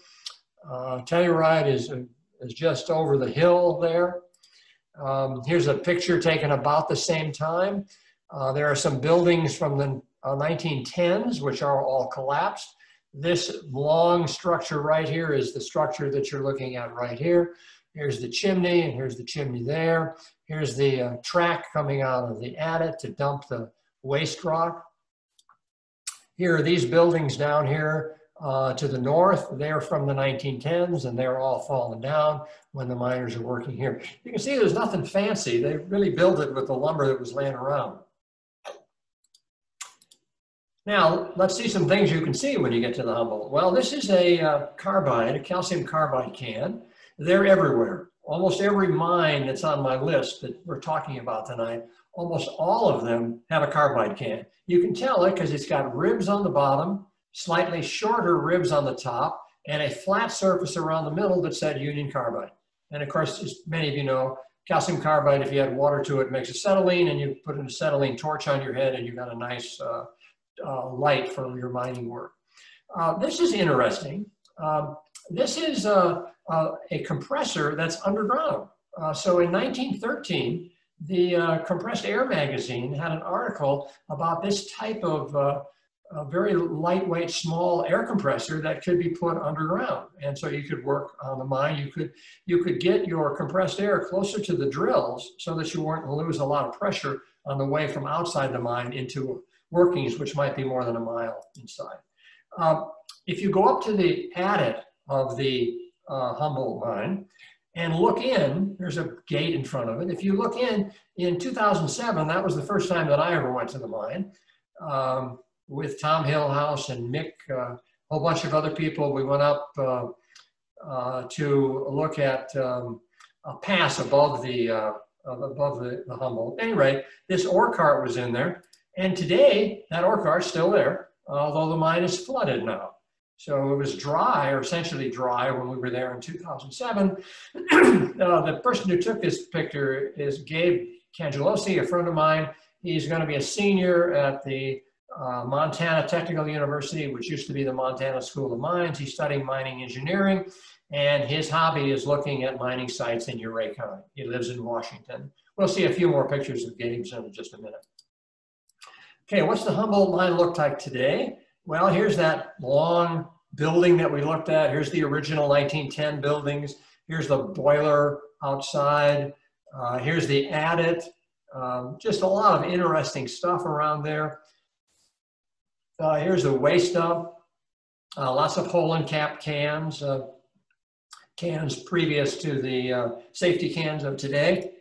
Telluride is just over the hill there. Here's a picture taken about the same time. There are some buildings from the 1910s, which are all collapsed. This long structure right here is the structure that you're looking at right here. Here's the chimney, and here's the chimney there. Here's the track coming out of the adit to dump the waste rock. Here are these buildings down here to the north. They're from the 1910s, and they're all fallen down when the miners are working here. You can see there's nothing fancy. They really built it with the lumber that was laying around. Now, let's see some things you can see when you get to the Humboldt. Well, this is a carbide, a calcium carbide can. They're everywhere. Almost every mine that's on my list that we're talking about tonight, almost all of them have a carbide can. You can tell it because it's got ribs on the bottom, slightly shorter ribs on the top, and a flat surface around the middle that said Union Carbide. And of course, as many of you know, calcium carbide, if you add water to it, makes acetylene, and you put an acetylene torch on your head, and you've got a nice light for your mining work. This is interesting. This is a compressor that's underground. So in 1913, the Compressed Air magazine had an article about this type of a very lightweight, small air compressor that could be put underground. And so you could work on the mine. You could get your compressed air closer to the drills so that you weren't going to lose a lot of pressure on the way from outside the mine into workings, which might be more than a mile inside. If you go up to the adit of the Humboldt mine and look in, there's a gate in front of it. If you look in 2007, that was the first time that I ever went to the mine. With Tom Hillhouse and Mick, a whole bunch of other people. We went up to look at a pass above the Humboldt. Anyway, this ore cart was in there, and today that ore cart's still there, although the mine is flooded now. So it was dry, or essentially dry, when we were there in 2007. The person who took this picture is Gabe Cangelosi, a friend of mine. He's going to be a senior at the Montana Technical University, which used to be the Montana School of Mines. He's studying mining engineering, and his hobby is looking at mining sites in Ouray County. He lives in Washington. We'll see a few more pictures of Gabe's in just a minute. Okay, what's the Humboldt mine look like today? Well, here's that long building that we looked at. Here's the original 1910 buildings. Here's the boiler outside. Here's the adit. Just a lot of interesting stuff around there. Here's the waste dump, lots of hole and cap cans, cans previous to the safety cans of today.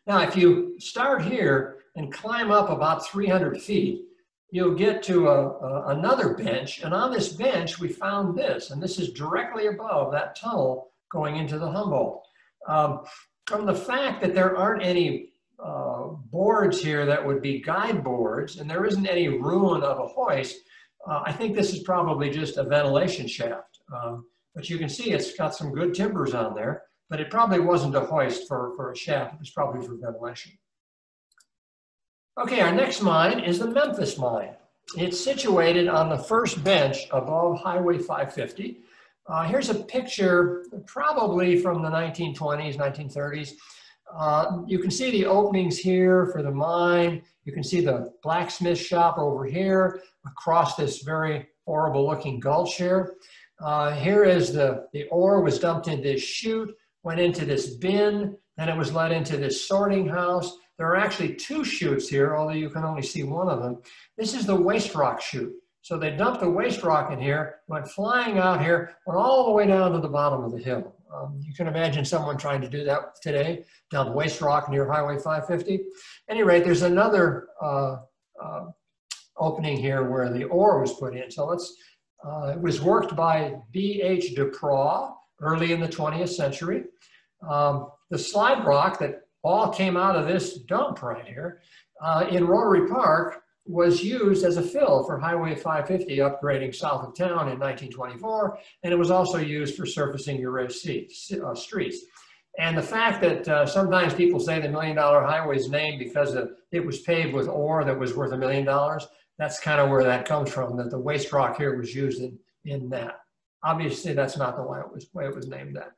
Now, if you start here and climb up about 300 feet, you'll get to another bench, and on this bench we found this, and this is directly above that tunnel going into the Humboldt. From the fact that there aren't any boards here that would be guide boards, and there isn't any ruin of a hoist, I think this is probably just a ventilation shaft. But you can see it's got some good timbers on there, but it probably wasn't a hoist for a shaft. It was probably for ventilation. Okay, our next mine is the Memphis mine. It's situated on the first bench above Highway 550. Here's a picture probably from the 1920s, 1930s. You can see the openings here for the mine. You can see the blacksmith shop over here across this very horrible looking gulch here. Here is the ore was dumped in this chute, went into this bin, then it was led into this sorting house. There are actually two chutes here, although you can only see one of them. This is the waste rock chute. So they dumped the waste rock in here, went flying out here, went all the way down to the bottom of the hill. You can imagine someone trying to do that today, dump waste rock near Highway 550. At any rate, there's another opening here where the ore was put in. So it was worked by B.H. Duproix early in the 20th century. The slide rock that all came out of this dump right here in Rotary Park was used as a fill for Highway 550 upgrading south of town in 1924, and it was also used for surfacing Ouray streets. And the fact that sometimes people say the $1 Million Highway is named because it was paved with ore that was worth $1 million, that's kind of where that comes from, that the waste rock here was used in that. Obviously, that's not the way it was named that.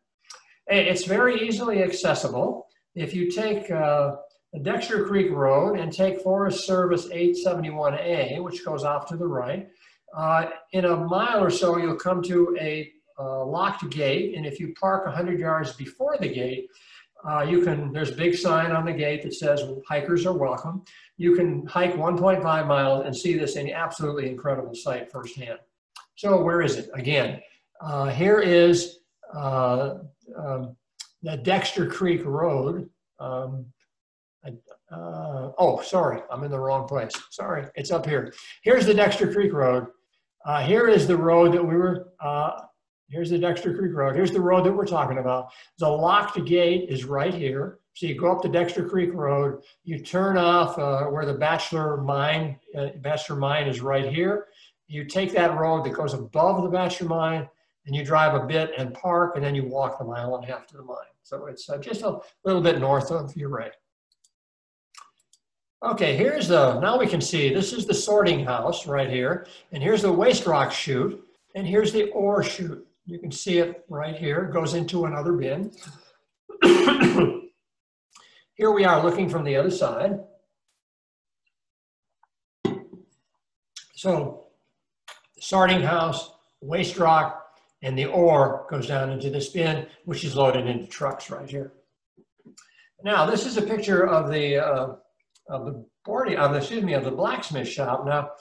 It's very easily accessible. If you take the Dexter Creek Road and take Forest Service 871A, which goes off to the right, in a mile or so, you'll come to a locked gate. And if you park 100 yards before the gate, there's a big sign on the gate that says hikers are welcome. You can hike 1.5 miles and see this absolutely incredible sight firsthand. So where is it? Again, here is the Dexter Creek Road. Oh, sorry, I'm in the wrong place. Sorry, it's up here. Here's the Dexter Creek Road. Here is the road that we were, here's the Dexter Creek Road. Here's the road that we're talking about. The locked gate is right here. So you go up the Dexter Creek Road, you turn off where the Bachelor Mine is right here. You take that road that goes above the Bachelor Mine, and you drive a bit and park, and then you walk the 1.5 miles to the mine. So it's just a little bit north of Ouray. Okay, now we can see, this is the sorting house right here, and here's the waste rock chute, and here's the ore chute. You can see it right here, it goes into another bin. here we are looking from the other side. So sorting house, waste rock, and the ore goes down into this bin, which is loaded into trucks right here. Now, this is a picture of the blacksmith shop. Now,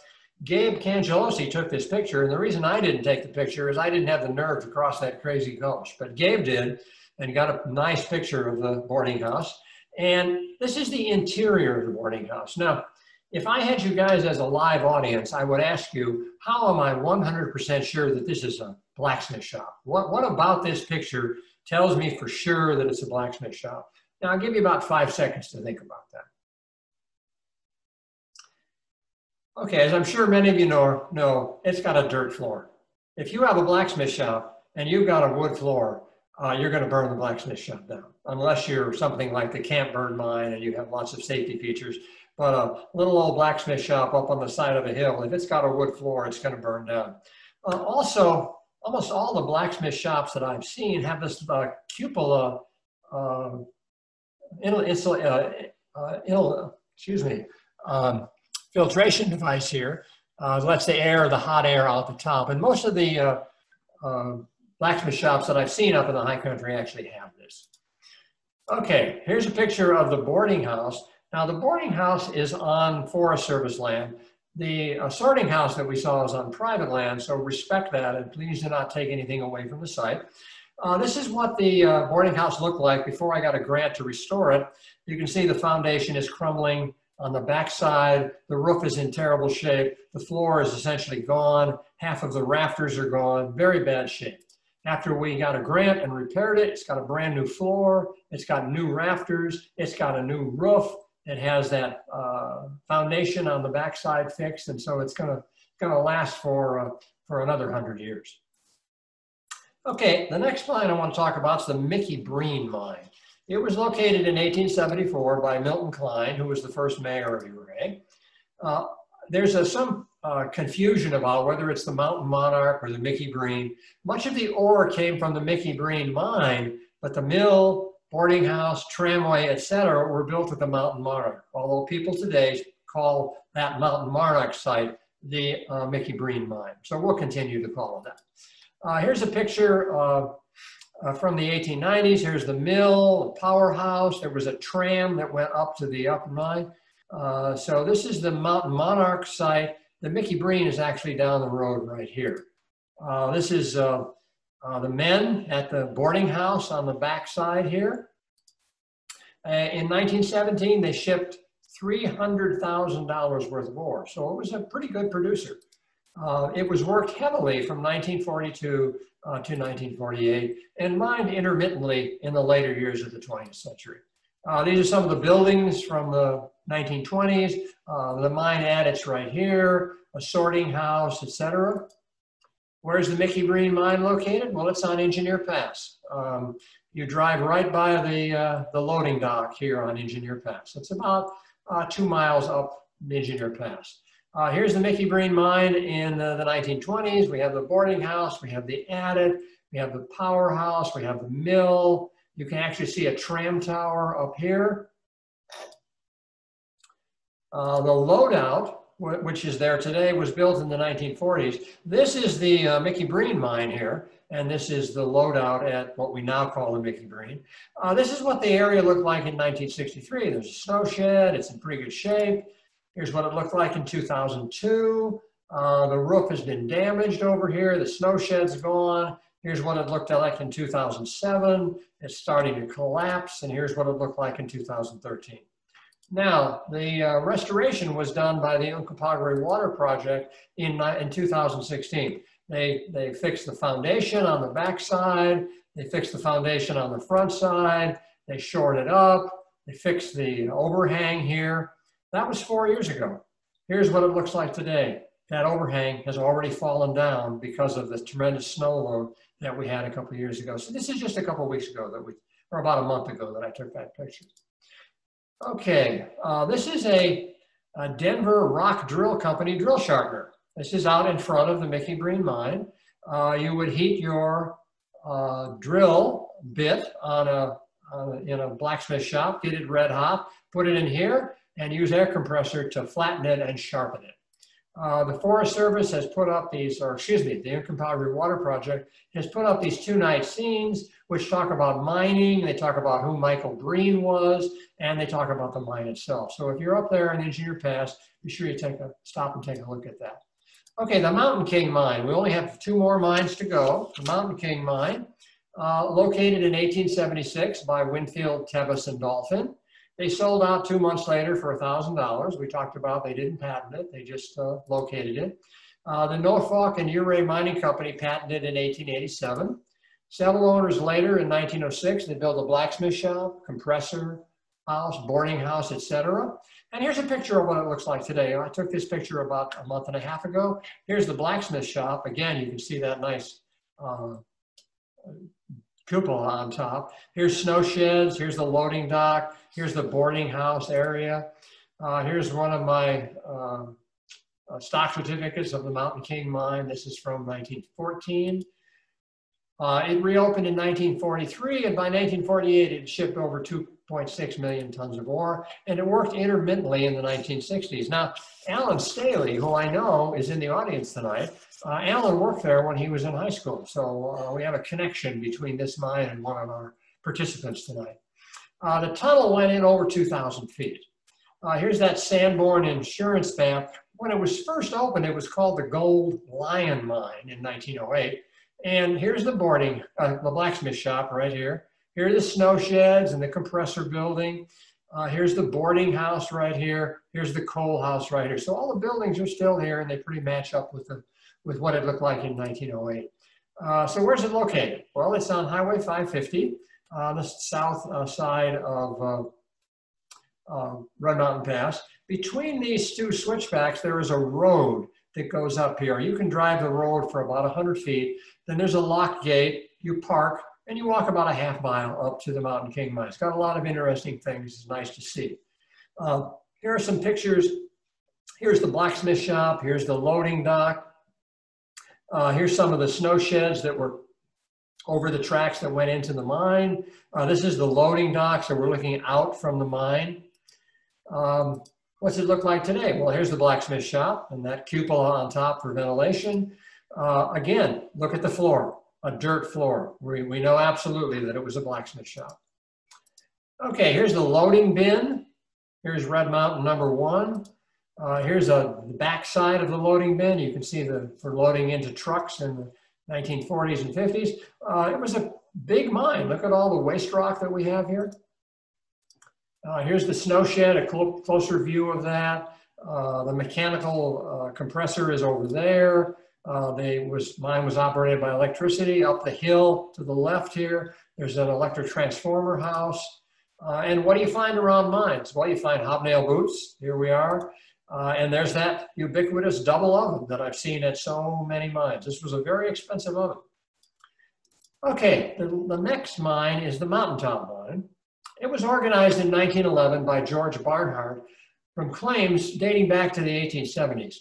Gabe Cangelosi took this picture, and the reason I didn't take the picture is I didn't have the nerve to cross that crazy gulch, but Gabe did, and got a nice picture of the boarding house. And this is the interior of the boarding house. Now, if I had you guys as a live audience, I would ask you, how am I 100% sure that this is a blacksmith shop? What about this picture tells me for sure that it's a blacksmith shop? Now, I'll give you about 5 seconds to think about that. Okay, as I'm sure many of you know, it's got a dirt floor. If you have a blacksmith shop and you've got a wood floor, you're going to burn the blacksmith shop down, unless you're something like the Camp Bird mine and you have lots of safety features. But a little old blacksmith shop up on the side of a hill, if it's got a wood floor, it's going to burn down. Also, almost all the blacksmith shops that I've seen have this cupola filtration device here. Lets the air, the hot air out the top. And most of the blacksmith shops that I've seen up in the high country actually have this. Okay, here's a picture of the boarding house. Now, the boarding house is on Forest Service land. The sorting house that we saw is on private land, so respect that, and please do not take anything away from the site. This is what the boarding house looked like before I got a grant to restore it. You can see the foundation is crumbling on the backside. The roof is in terrible shape. The floor is essentially gone. Half of the rafters are gone. Very bad shape. After we got a grant and repaired it, it's got a brand new floor. It's got new rafters. It's got a new roof. It has that foundation on the backside fixed, and so it's gonna last for another 100 years. Okay, the next mine I want to talk about is the Mickey Breen mine. It was located in 1874 by Milton Kline, who was the first mayor of Ouray. There's some confusion about whether it's the Mountain Monarch or the Mickey Breen. Much of the ore came from the Mickey Breen mine, but the mill, boarding house, tramway, etc., were built at the Mountain Monarch, although people today call that Mountain Monarch site the Mickey Breen mine. So we'll continue to call it that. Here's a picture from the 1890s. Here's the mill, the powerhouse. There was a tram that went up to the upper mine. So this is the Mountain Monarch site. The Mickey Breen is actually down the road right here. This is the men at the boarding house on the back side here. In 1917, they shipped $300,000 worth of ore. So it was a pretty good producer. It was worked heavily from 1942 to 1948 and mined intermittently in the later years of the 20th century. These are some of the buildings from the 1920s. The mine adits right here, a sorting house, etc. Where's the Mickey Breen mine located? Well, it's on Engineer Pass. You drive right by the loading dock here on Engineer Pass. It's about 2 miles up Engineer Pass. Here's the Mickey Breen mine in the 1920s. We have the boarding house, we have the adit, we have the powerhouse, we have the mill. You can actually see a tram tower up here. The loadout, which is there today, was built in the 1940s. This is the Mickey Breen mine here, and this is the loadout at what we now call the Mickey Breen. This is what the area looked like in 1963. There's a snow shed, it's in pretty good shape. Here's what it looked like in 2002. The roof has been damaged over here. The snow shed's gone. Here's what it looked like in 2007. It's starting to collapse. And here's what it looked like in 2013. Now, the restoration was done by the Uncompahgre Water Project in 2016. They fixed the foundation on the back side. They fixed the foundation on the front side. They shored it up. They fixed the overhang here. That was 4 years ago. Here's what it looks like today. That overhang has already fallen down because of the tremendous snow load that we had a couple of years ago. So this is just a couple of weeks ago or about a month ago that I took that picture. Okay, this is a Denver Rock Drill Company drill sharpener. This is out in front of the Mickey Breen mine. You would heat your drill bit on a in a blacksmith shop, get it red hot, put it in here, and use air compressor to flatten it and sharpen it. The Forest Service has put up these, or excuse me, the Uncompahgre Water Project has put up these 2-night scenes which talk about mining, they talk about who Michael Breen was, and they talk about the mine itself. So if you're up there in Engineer Pass, be sure you stop and take a look at that. Okay, the Mountain King Mine. We only have 2 more mines to go. The Mountain King Mine, located in 1876 by Winfield, Tevis, and Dolphin. They sold out 2 months later for $1,000. We talked about they didn't patent it, they just located it. The Norfolk and Ouray Mining Company patented it in 1887. Several owners later in 1906, they built a blacksmith shop, compressor house, boarding house, etc. And here's a picture of what it looks like today. I took this picture about a month and a half ago. Here's the blacksmith shop. Again, you can see that nice cupola on top. Here's snow sheds. Here's the loading dock. Here's the boarding house area. Here's one of my stock certificates of the Mountain King Mine. This is from 1914. It reopened in 1943, and by 1948, it shipped over 2.6 million tons of ore, and it worked intermittently in the 1960s. Now, Alan Staley, who I know is in the audience tonight, Alan worked there when he was in high school, so we have a connection between this mine and one of our participants tonight. The tunnel went in over 2,000 feet. Here's that Sanborn insurance map. When it was first opened, it was called the Gold Lion Mine in 1908. And here's the boarding, the blacksmith shop right here. Here are the snow sheds and the compressor building. Here's the boarding house right here. Here's the coal house right here. So all the buildings are still here, and they pretty match up with what it looked like in 1908. So where's it located? Well, it's on Highway 550, the south side of Red Mountain Pass. Between these 2 switchbacks, there is a road that goes up here. You can drive the road for about 100 feet. Then there's a lock gate. You park, and you walk about a half mile up to the Mountain King Mine. It's got a lot of interesting things. It's nice to see. Here are some pictures. Here's the blacksmith shop. Here's the loading dock. Here's some of the snow sheds that were over the tracks that went into the mine. This is the loading dock, so we're looking out from the mine. What's it look like today? Well, here's the blacksmith shop and that cupola on top for ventilation. Again, look at the floor, a dirt floor. We know absolutely that it was a blacksmith shop. Okay, here's the loading bin. Here's Red Mountain number 1. Here's the back side of the loading bin. You can see for loading into trucks in the 1940s and 50s. It was a big mine. Look at all the waste rock that we have here. Here's the snow shed, a closer view of that. The mechanical compressor is over there. Mine was operated by electricity. Up the hill to the left here, there's an electric transformer house. And what do you find around mines? Well, you find hobnail boots. Here we are. And there's that ubiquitous double oven that I've seen at so many mines. This was a very expensive oven. Okay, the next mine is the Mountaintop Mine. It was organized in 1911 by George Barnhart from claims dating back to the 1870s.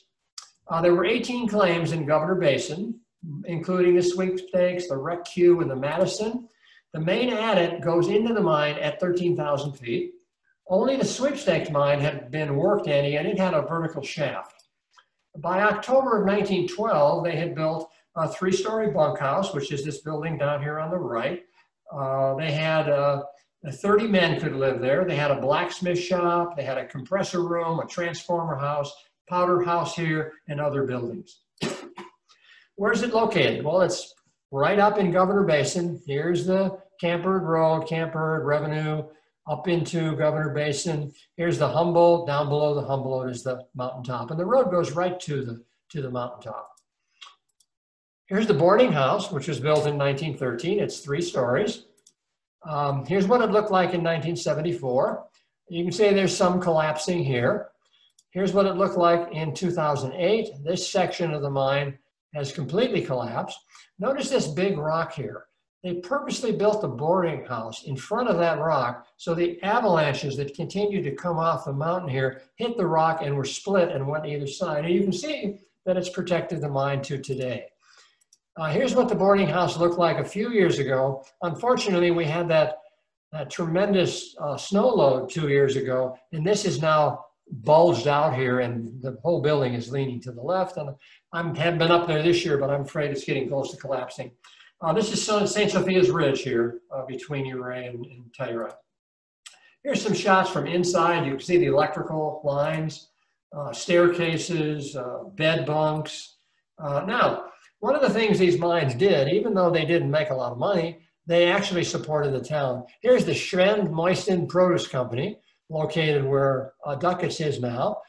There were 18 claims in Governor Basin, including the Sweepstakes, the Wreck Q, and the Madison. The main adit goes into the mine at 13,000 feet. Only the Sweepstakes mine had been worked any, and it had a vertical shaft. By October of 1912, they had built a 3-story bunkhouse, which is this building down here on the right. They had 30 men could live there. They had a blacksmith shop. They had a compressor room, a transformer house, powder house here, and other buildings. Where's it located? Well, it's right up in Governor Basin. Here's the Camp Bird Road, Camp Bird, Revenue, up into Governor Basin. Here's the Humboldt. Down below the Humboldt is the mountaintop. And the road goes right to the mountaintop. Here's the boarding house, which was built in 1913. It's 3 stories. Here's what it looked like in 1974. You can see there's some collapsing here. Here's what it looked like in 2008. This section of the mine has completely collapsed. Notice this big rock here. They purposely built the boarding house in front of that rock so the avalanches that continue to come off the mountain here hit the rock and were split and went either side. And you can see that it's protected the mine to today. Here's what the boarding house looked like a few years ago. Unfortunately, we had that tremendous snow load 2 years ago, and this is now bulged out here, and the whole building is leaning to the left. And I haven't been up there this year, but I'm afraid it's getting close to collapsing. This is St. Sophia's Ridge here between Ouray and Telluride. Here's some shots from inside. You can see the electrical lines, staircases, bed bunks. Now, one of the things these mines did, even though they didn't make a lot of money, they actually supported the town. Here's the Schrend Moistened Produce Company, located where Duckett's is now.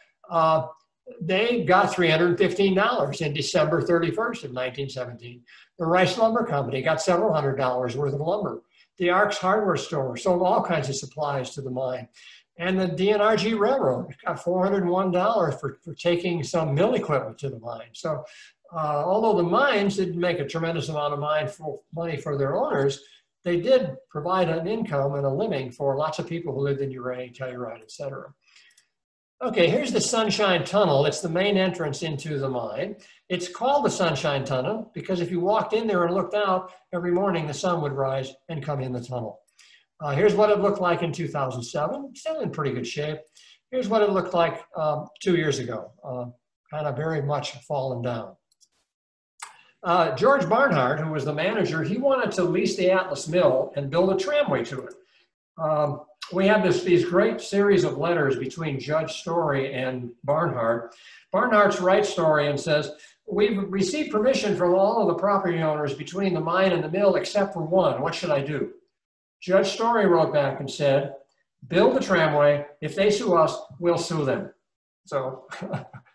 They got $315 in December 31st of 1917. The Rice Lumber Company got several $100s worth of lumber. The Ark's Hardware Store sold all kinds of supplies to the mine. And the DNRG Railroad got $401 for taking some mill equipment to the mine. So although the mines didn't make a tremendous amount of money for their owners, they did provide an income and a living for lots of people who lived in Ouray, Telluride, et cetera. Okay, here's the Sunshine Tunnel. It's the main entrance into the mine. It's called the Sunshine Tunnel because if you walked in there and looked out, every morning the sun would rise and come in the tunnel. Here's what it looked like in 2007, still in pretty good shape. Here's what it looked like 2 years ago, kind of very much fallen down. George Barnhart, who was the manager, he wanted to lease the Atlas Mill and build a tramway to it. We have these great series of letters between Judge Story and Barnhart. Barnhart's writes Story and says, "We've received permission from all of the property owners between the mine and the mill except for one. What should I do?" Judge Story wrote back and said, "Build the tramway. If they sue us, we'll sue them." So,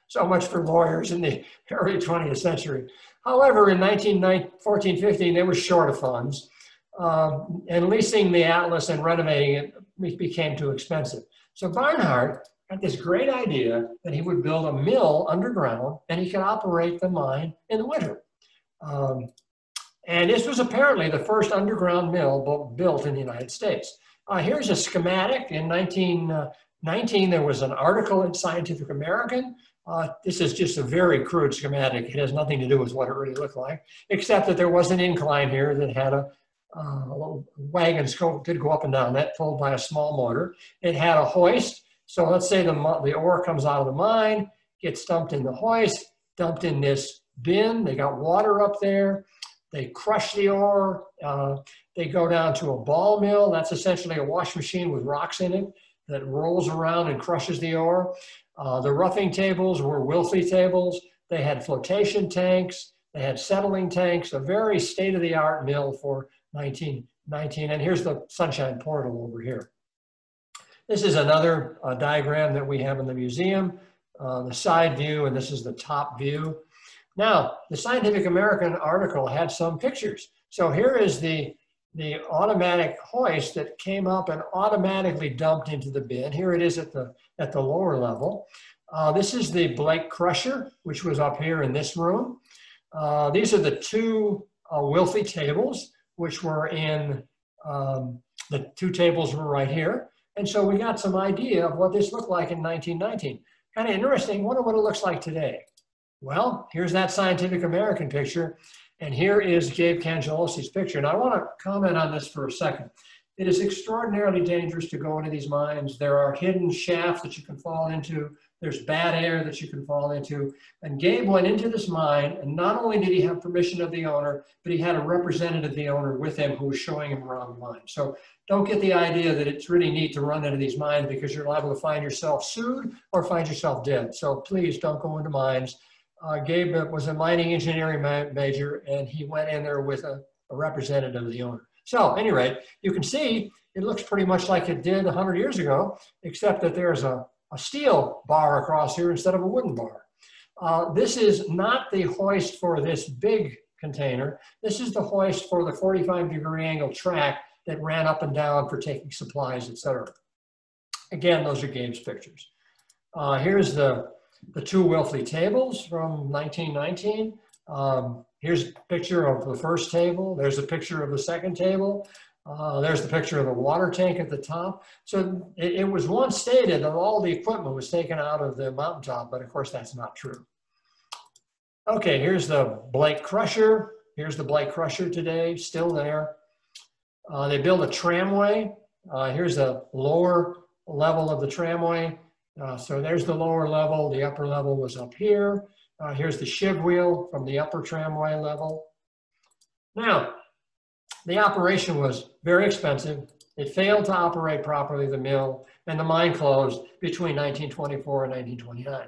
so much for lawyers in the early 20th century. However, in 1914-15, they were short of funds. And leasing the Atlas and renovating it became too expensive. So Barnhart had this great idea that he would build a mill underground and he could operate the mine in the winter. And this was apparently the first underground mill built in the United States. Here's a schematic. In 1919, there was an article in Scientific American. This is just a very crude schematic. It has nothing to do with what it really looked like, except that there was an incline here that had a little wagon scope did go up and down, that pulled by a small motor. It had a hoist. So let's say the ore comes out of the mine, gets dumped in the hoist, dumped in this bin. They got water up there. They crush the ore. They go down to a ball mill. That's essentially a wash machine with rocks in it that rolls around and crushes the ore. The roughing tables were Wilfley tables. They had flotation tanks. They had settling tanks, a very state-of-the-art mill for 1919. And here's the Sunshine Portal over here. This is another diagram that we have in the museum, the side view, and this is the top view. Now, the Scientific American article had some pictures. So here is the automatic hoist that came up and automatically dumped into the bin. Here it is at the lower level. This is the Blake crusher, which was up here in this room. These are the two Wilfley tables, which were in, the two tables were right here. And so we got some idea of what this looked like in 1919. Kind of interesting. Wonder what it looks like today. Well, here's that Scientific American picture. And here is Gabe Cangelosi's picture. Now I want to comment on this for a second. It is extraordinarily dangerous to go into these mines. There are hidden shafts that you can fall into. There's bad air that you can fall into. And Gabe went into this mine, and not only did he have permission of the owner, but he had a representative of the owner with him who was showing him around the mine. So don't get the idea that it's really neat to run into these mines because you're liable to find yourself sued or find yourself dead. So please don't go into mines. Gabe was a mining engineering major, and he went in there with a representative of the owner. So at any rate, you can see it looks pretty much like it did 100 years ago, except that there's a steel bar across here instead of a wooden bar. This is not the hoist for this big container. This is the hoist for the 45-degree angle track that ran up and down for taking supplies, etc. Again, those are Gabe's pictures. Here's the two Wilfley tables from 1919. Here's a picture of the first table. There's a picture of the second table. There's the picture of the water tank at the top. So it was once stated that all the equipment was taken out of the mountaintop, but of course that's not true. Okay, here's the Blake crusher. Here's the Blake crusher today, still there. They built a tramway Here's the lower level of the tramway. So there's the lower level. The upper level was up here. Here's the shiv wheel from the upper tramway level. Now, the operation was very expensive. It failed to operate properly, the mill, and the mine closed between 1924 and 1929.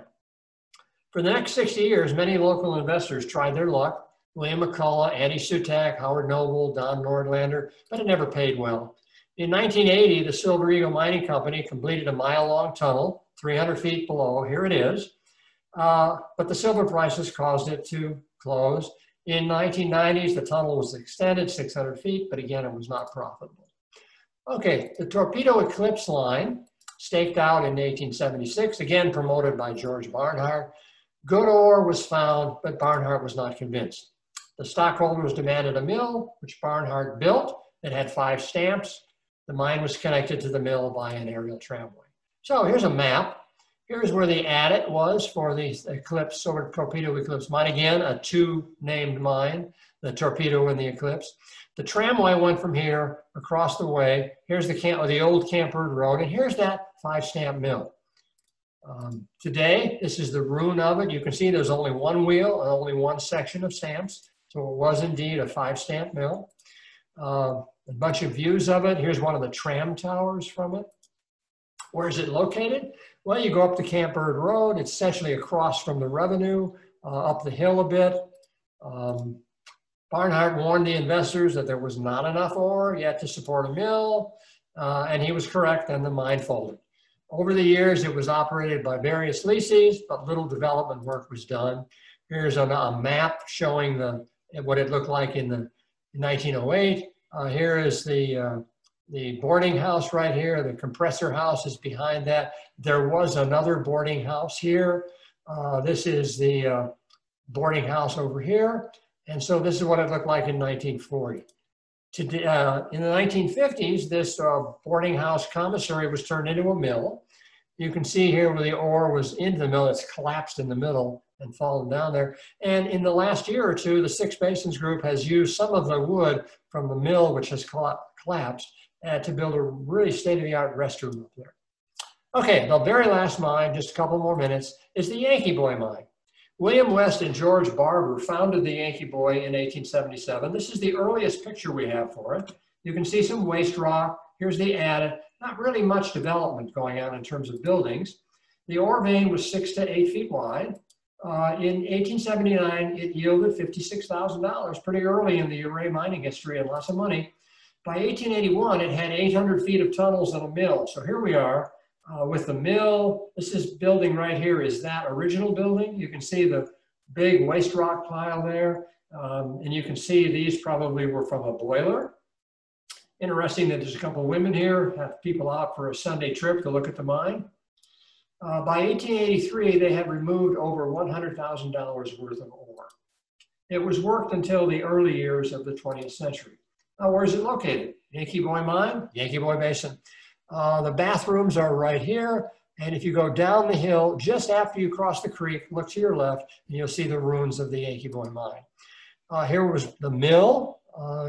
For the next 60 years, many local investors tried their luck. William McCullough, Andy Sutak, Howard Noble, Don Nordlander, but it never paid well. In 1980, the Silver Eagle Mining Company completed a mile-long tunnel, 300 feet below. Here it is. But the silver prices caused it to close. In 1990s, the tunnel was extended 600 feet, but again, it was not profitable. Okay, the Torpedo Eclipse line, staked out in 1876, again promoted by George Barnhart. Good ore was found, but Barnhart was not convinced. The stockholders demanded a mill, which Barnhart built. It had 5 stamps. The mine was connected to the mill by an aerial tramway. So here's a map. Here's where the adit was for the Eclipse, Silver Torpedo Eclipse mine. Again, a 2-named mine, the Torpedo and the Eclipse. The tramway went from here across the way. Here's the old Camp-Bird Road, and here's that 5-stamp mill. Today, this is the ruin of it. You can see there's only 1 wheel and only 1 section of stamps. So it was indeed a 5-stamp mill. A bunch of views of it. Here's one of the tram towers from it. Where is it located? Well, you go up the Camp-Bird Road. It's essentially across from the Revenue, up the hill a bit. Barnhart warned the investors that there was not enough ore yet to support a mill, and he was correct, and the mine folded. Over the years, it was operated by various lessees, but little development work was done. Here's a map showing what it looked like in 1908. Here is the boarding house right here. The compressor house is behind that. There was another boarding house here. This is the boarding house over here. And so this is what it looked like in 1940. In the 1950s, this boarding house commissary was turned into a mill. You can see here where the ore was into the mill. It's collapsed in the middle and fallen down there. And in the last year or two, the Six Basins Group has used some of the wood from the mill, which has collapsed, to build a really state-of-the-art restroom up there. Okay, the very last mine, just a couple more minutes, is the Yankee Boy mine. William West and George Barber founded the Yankee Boy in 1877. This is the earliest picture we have for it. You can see some waste rock. Here's the adit. Not really much development going on in terms of buildings. The ore vein was 6 to 8 feet wide. In 1879, it yielded $56,000, pretty early in the Ouray mining history and lots of money. By 1881, it had 800 feet of tunnels and a mill. So here we are with the mill. This is building right here is that original building. You can see the big waste rock pile there. And you can see these probably were from a boiler. Interesting that there's a couple of women here, have people out for a Sunday trip to look at the mine. By 1883, they had removed over $100,000 worth of ore. It was worked until the early years of the 20th century. Now, where is it located? Yankee Boy Mine, Yankee Boy Basin. The bathrooms are right here. And if you go down the hill, just after you cross the creek, look to your left, and you'll see the ruins of the Yankee Boy Mine. Here was the mill.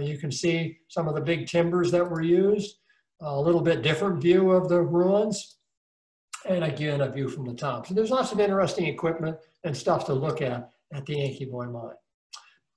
You can see some of the big timbers that were used. A little bit different view of the ruins. And again, a view from the top. So there's lots of interesting equipment and stuff to look at the Yankee Boy Mine.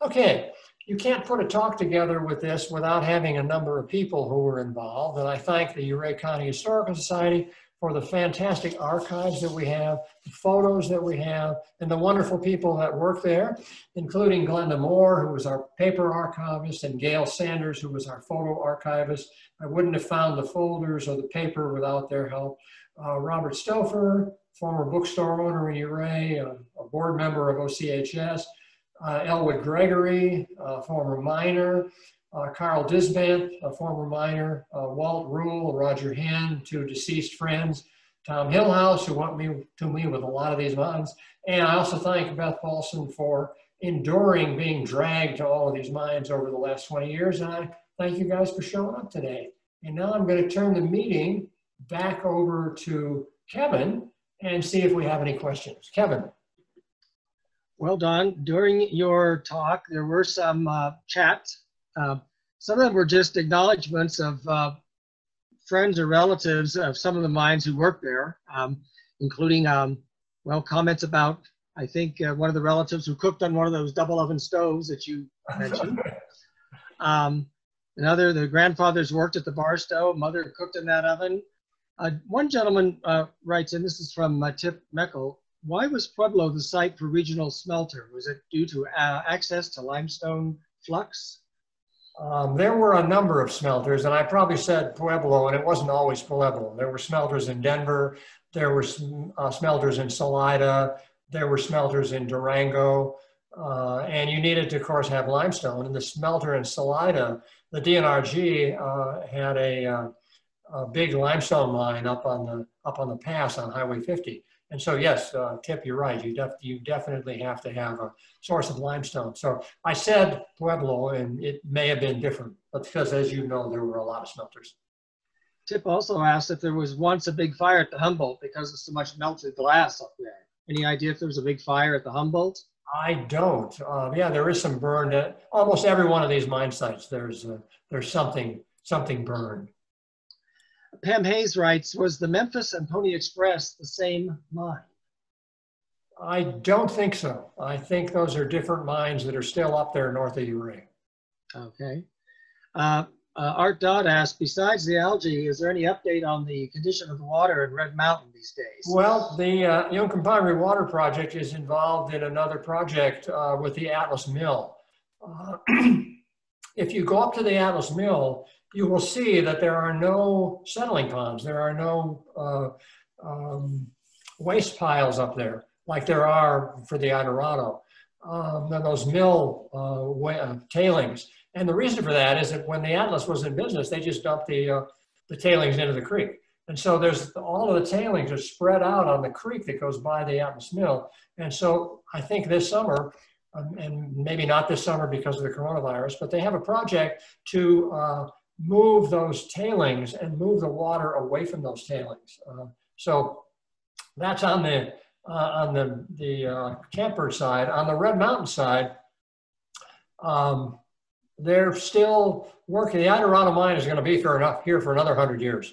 Okay, you can't put a talk together with this without having a number of people who were involved. And I thank the Ouray County Historical Society for the fantastic archives that we have, the photos that we have, and the wonderful people that work there, including Glenda Moore, who was our paper archivist, and Gail Sanders, who was our photo archivist. I wouldn't have found the folders or the paper without their help. Robert Stouffer, former bookstore owner in Ouray, a board member of OCHS. Elwood Gregory, former miner. Carl Disbant, a former miner. Walt Rule, Roger Henn, 2 deceased friends. Tom Hillhouse, who went to me with a lot of these mines. And I also thank Beth Paulson for enduring being dragged to all of these mines over the last 20 years. And I thank you guys for showing up today. And now I'm going to turn the meeting back over to Kevin and see if we have any questions. Kevin. Well, Don, during your talk, there were some chats. Some of them were just acknowledgments of friends or relatives of some of the mines who work there, including, well, comments about, I think, one of the relatives who cooked on one of those double oven stoves that you mentioned. Another, the grandfathers worked at the bar stove, mother cooked in that oven. One gentleman writes, and this is from Tip Meckel, why was Pueblo the site for regional smelter? Was it due to access to limestone flux? There were a number of smelters, and I probably said Pueblo, and it wasn't always Pueblo. There were smelters in Denver, there were smelters in Salida, there were smelters in Durango, and you needed to, of course, have limestone. And the smelter in Salida, the DNRG had a big limestone mine up on the pass on Highway 50. And so, yes, Tip, you're right. You definitely have to have a source of limestone. So I said Pueblo, and it may have been different, but because, as you know, there were a lot of smelters. Tip also asked if there was once a big fire at the Humboldt because of so much melted glass up there. Any idea if there was a big fire at the Humboldt? I don't. Yeah, there is some burned at almost every one of these mine sites. There's something burned. Pam Hayes writes, was the Memphis and Pony Express the same mine? I don't think so. I think those are different mines that are still up there north of Ouray. Okay. Art Dodd asked, besides the algae, is there any update on the condition of the water in Red Mountain these days? Well, the Uncompahgre Water Project is involved in another project with the Atlas Mill. If you go up to the Atlas Mill, you will see that there are no settling ponds. There are no waste piles up there like there are for the Idorado. Those mill tailings. And the reason for that is that when the Atlas was in business, they just dumped the tailings into the creek. And so there's all of the tailings are spread out on the creek that goes by the Atlas Mill. And so I think this summer, and maybe not this summer because of the coronavirus, but they have a project to move those tailings and move the water away from those tailings. So that's on the Camper side. On the Red Mountain side, they're still working. The Idorado mine is going to be here for another 100 years.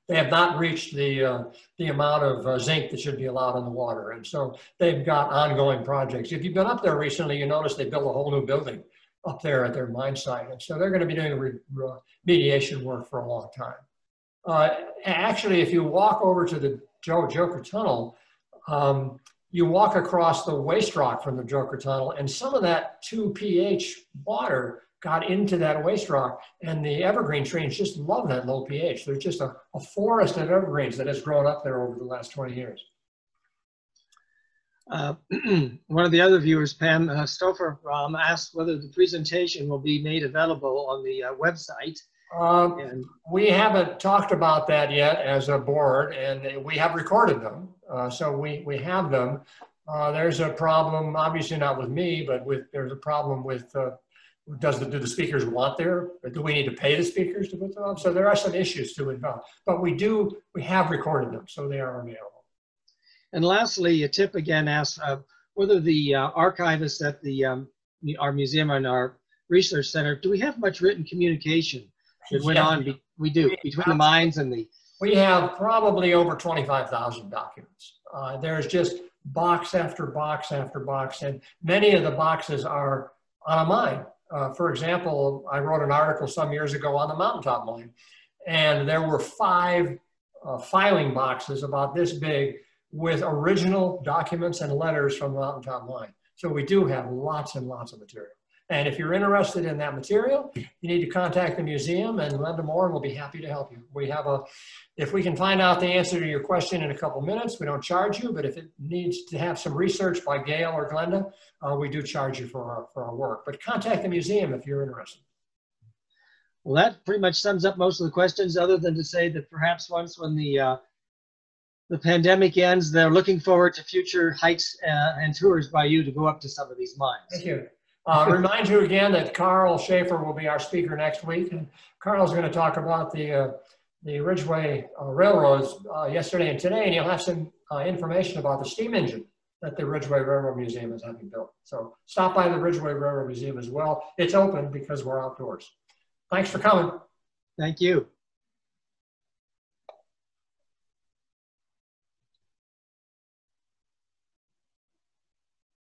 They have not reached the amount of zinc that should be allowed in the water. And so they've got ongoing projects. If you've been up there recently, you notice they built a whole new building up there at their mine site. And so they're going to be doing remediation work for a long time. Actually, if you walk over to the Joker Tunnel, you walk across the waste rock from the Joker Tunnel, and some of that 2 pH water got into that waste rock, and the evergreen trees just love that low pH. There's just a forest of evergreens that has grown up there over the last 20 years. One of the other viewers, Pam Stouffer, asked whether the presentation will be made available on the website. We haven't talked about that yet as a board, and we have recorded them. So we have them. There's a problem, obviously not with me, but there's a problem with, do the speakers want there? Or do we need to pay the speakers to put them up? So there are some issues to involve, but we have recorded them, so they are available. And lastly, a tip again asks whether the archivists at our museum and our research center, do we have much written communication that went on? We do, between the mines and the... We have probably over 25,000 documents. There's just box after box after box, and many of the boxes are on a mine. For example, I wrote an article some years ago on the Mountaintop Mine, and there were 5 filing boxes about this big with original documents and letters from the Mountaintop Mine. So we do have lots and lots of material. And if you're interested in that material, you need to contact the museum, and Linda Moore will be happy to help you. If we can find out the answer to your question in a couple minutes, we don't charge you, but if it needs to have some research by Gail or Glenda, we do charge you for our work. But contact the museum if you're interested. Well, that pretty much sums up most of the questions, other than to say that perhaps once when the pandemic ends, they're looking forward to future hikes and tours by you to go up to some of these mines. Thank you. Remind you again that Carl Schaefer will be our speaker next week. And Carl's going to talk about the Ridgeway railroads yesterday and today, and he'll have some information about the steam engine that the Ridgeway Railroad Museum is having built. So stop by the Ridgeway Railroad Museum as well. It's open because we're outdoors. Thanks for coming. Thank you.